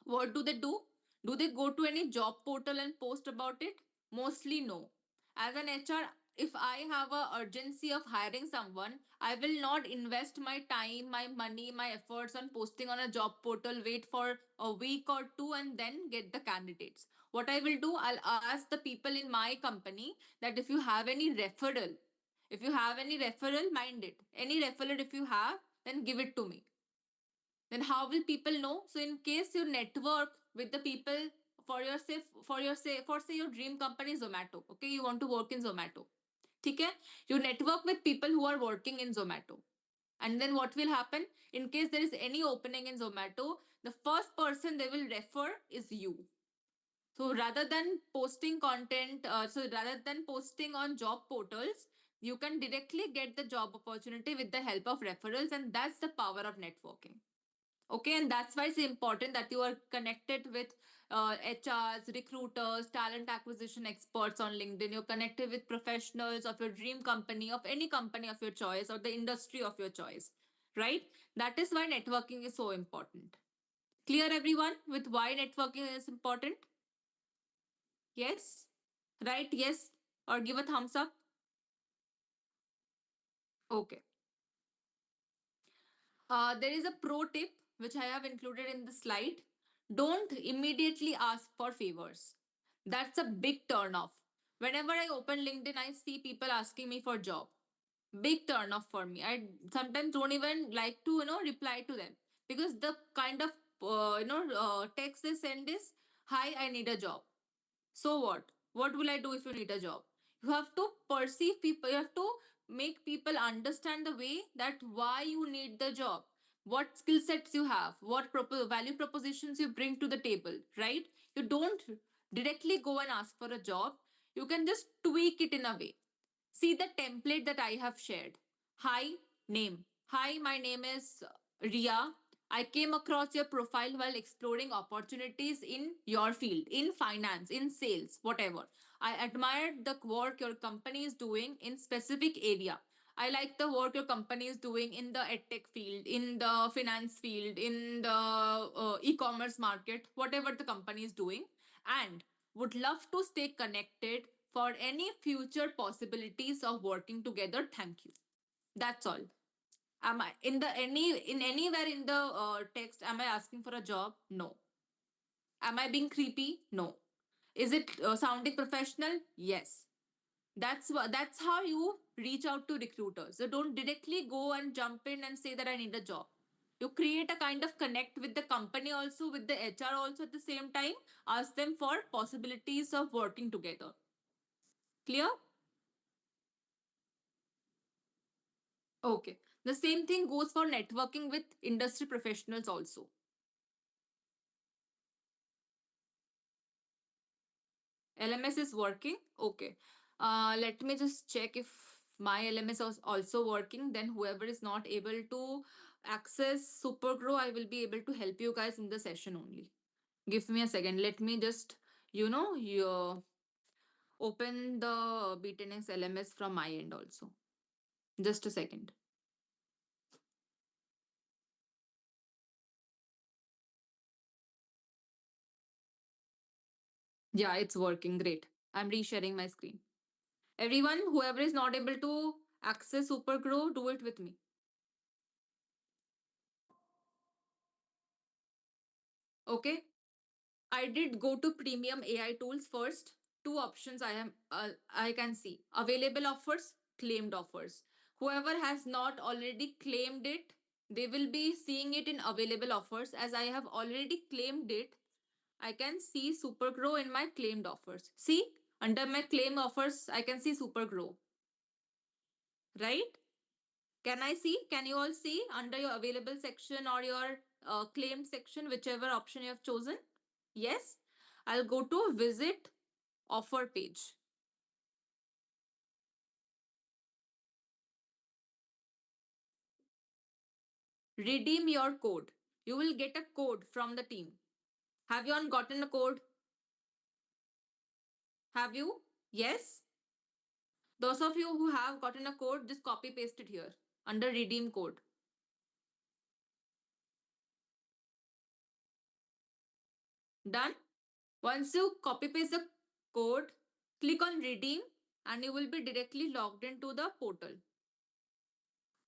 what do they do? Do they go to any job portal and post about it? Mostly no. As an HR, if I have a urgency of hiring someone, I will not invest my time, my money, my efforts on posting on a job portal, wait for a week or two and then get the candidates. What I will do, I'll ask the people in my company that if you have any referral, mind it. Any referral if you have, then give it to me. Then how will people know? So in case you network with the people for say your dream company is Zomato, okay, you want to work in Zomato, okay, you network with people who are working in Zomato, and then what will happen? In case there is any opening in Zomato, the first person they will refer is you. So rather than posting on job portals, you can directly get the job opportunity with the help of referrals, and that's the power of networking. Okay, and that's why it's important that you are connected with HRs, recruiters, talent acquisition experts on LinkedIn. You're connected with professionals of your dream company, of any company of your choice, or the industry of your choice, right? That is why networking is so important. Clear, everyone, with why networking is important? Yes? Right? Yes? Or give a thumbs up? Okay. There is a pro tip which I have included in the slide. Don't immediately ask for favors. That's a big turn off. Whenever I open LinkedIn, I see people asking me for job. Big turn off for me. I sometimes don't even like to reply to them because the kind of text they send is, "Hi, I need a job." So what? What will I do if you need a job? You have to perceive people, you have to make people understand the way that why you need the job, what skill sets you have, what value propositions you bring to the table, right? You don't directly go and ask for a job. You can just tweak it in a way. See the template that I have shared. Hi, name. Hi, my name is Ria. I came across your profile while exploring opportunities in your field, in finance, in sales, whatever. I admired the work your company is doing in specific area. I like the work your company is doing in the edtech field, in the finance field, in the e-commerce market, whatever the company is doing, and would love to stay connected for any future possibilities of working together. Thank you. That's all. Am I in anywhere in the text? Am I asking for a job? No. Am I being creepy? No. Is it sounding professional? Yes. That's how you reach out to recruiters. So don't directly go and jump in and say that I need a job. You create a kind of connect with the company also, with the HR also at the same time. Ask them for possibilities of working together. Clear? Okay. The same thing goes for networking with industry professionals also. LMS is working. Okay. Let me just check if my LMS is also working. Then whoever is not able to access Supergrow, I will be able to help you guys in the session only. Give me a second. Let me just, you open the BTNX LMS from my end also. Just a second. Yeah, it's working. Great. I'm resharing my screen. Everyone, whoever is not able to access Supergrow, do it with me. Okay. I did go to premium AI tools first. Two options I can see: available offers, claimed offers. Whoever has not already claimed it, they will be seeing it in available offers. As I have already claimed it, I can see Supergrow in my claimed offers. See, under my claim offers, I can see Supergrow, right? Can I see? Can you all see under your available section or your claimed section, whichever option you have chosen? Yes. I'll go to visit offer page. Redeem your code. You will get a code from the team. Have you all gotten a code? Have you? Yes. Those of you who have gotten a code, just copy paste it here. under redeem code. Done? Once you copy paste the code, click on redeem and you will be directly logged into the portal.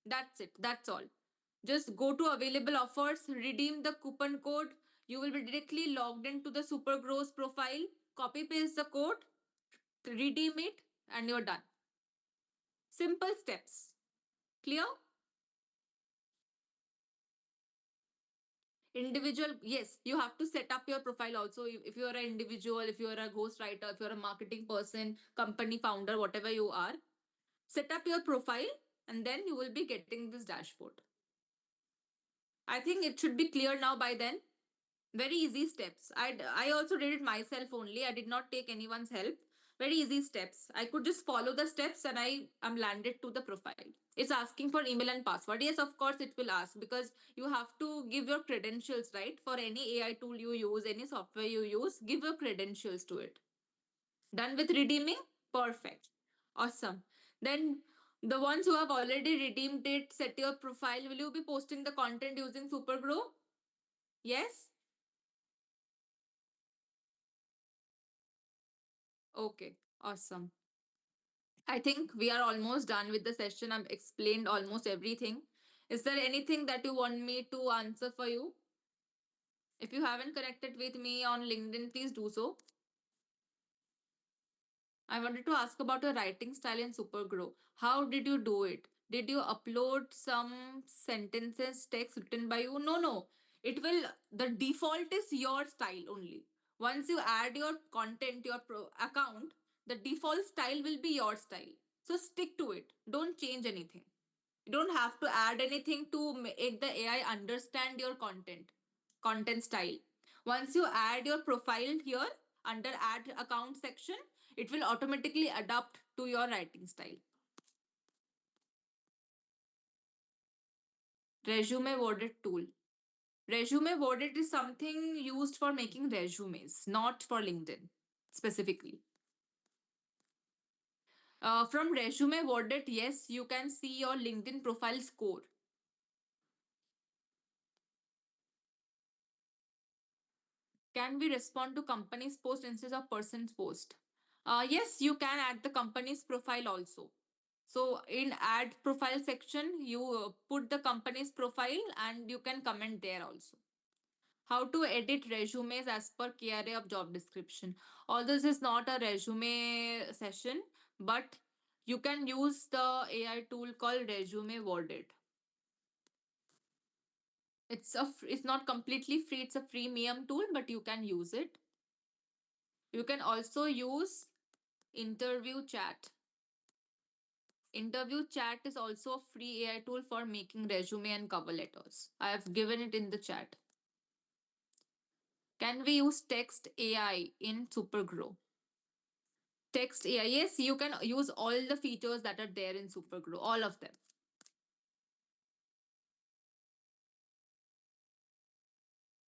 That's it. That's all. Just go to available offers, redeem the coupon code. You will be directly logged into the Super Grows profile. Copy paste the code, redeem it, and you're done. Simple steps. Clear? Individual, yes, you have to set up your profile also. If you're an individual, if you're a ghostwriter, if you're a marketing person, company founder, whatever you are, set up your profile and then you will be getting this dashboard. I think it should be clear now by then. Very easy steps. I also did it myself only. I did not take anyone's help. Very easy steps. I could just follow the steps and I am landed to the profile. It's asking for email and password. Yes, of course it will ask because you have to give your credentials, right? For any AI tool you use, any software you use, give your credentials to it. Done with redeeming? Perfect. Awesome. Then the ones who have already redeemed it, set your profile. Will you be posting the content using Supergrow? Yes? Okay. Awesome. I think we are almost done with the session. I've explained almost everything. Is there anything that you want me to answer for you? If you haven't connected with me on LinkedIn, please do so. I wanted to ask about your writing style in Supergrow. How did you do it? Did you upload some sentences, text written by you? No, no. It will, the default is your style only. Once you add your content, your account, the default style will be your style. So stick to it. Don't change anything. You don't have to add anything to make the AI understand your content style. Once you add your profile here under add account section, it will automatically adapt to your writing style. Resume worded tool. Resume worded is something used for making resumes, not for LinkedIn specifically. From resume worded, yes, you can see your LinkedIn profile score. Can we respond to company's post instead of person's post? Yes, you can add the company's profile also. So in add profile section, you put the company's profile and you can comment there also. How to edit resumes as per KRA of job description. Although this is not a resume session, but you can use the AI tool called Resume Worded. It's not completely free. It's a freemium tool, but you can use it. You can also use interview chat. Interview chat is also a free AI tool for making resume and cover letters. I have given it in the chat. Can we use text AI in Supergrow? Text AI, yes, you can use all the features that are there in Supergrow, all of them.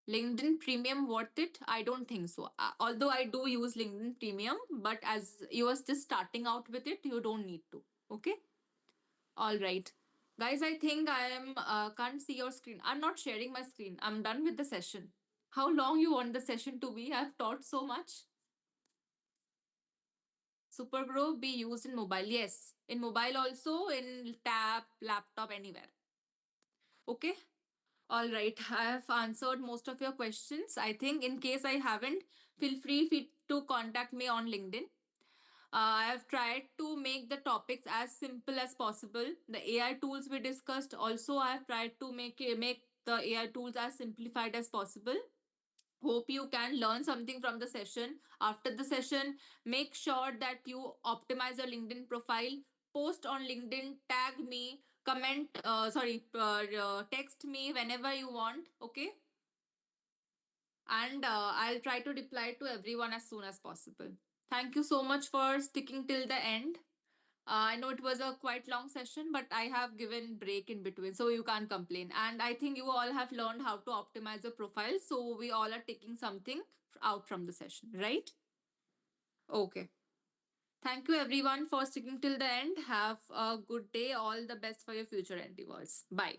LinkedIn Premium worth it? I don't think so. Although I do use LinkedIn Premium, but as you are just starting out with it, you don't need to. Okay? All right. Guys, I think I am can't see your screen. I'm not sharing my screen. I'm done with the session. How long you want the session to be? I've taught so much. Supergrow be used in mobile. Yes. In mobile also, in tab, laptop, anywhere. Okay. All right. I have answered most of your questions. I think in case I haven't, feel free to contact me on LinkedIn. I have tried to make the topics as simple as possible. The AI tools we discussed also I have tried to make the AI tools as simplified as possible. Hope you can learn something from the session. After the session, make sure that you optimize your LinkedIn profile, post on LinkedIn, tag me, text me whenever you want. Okay. And I'll try to reply to everyone as soon as possible. Thank you so much for sticking till the end. I know it was a quite long session, but I have given break in between, so you can't complain. And I think you all have learned how to optimize your profile, so we all are taking something out from the session, right? Okay. Thank you everyone for sticking till the end. Have a good day. All the best for your future endeavors. Bye.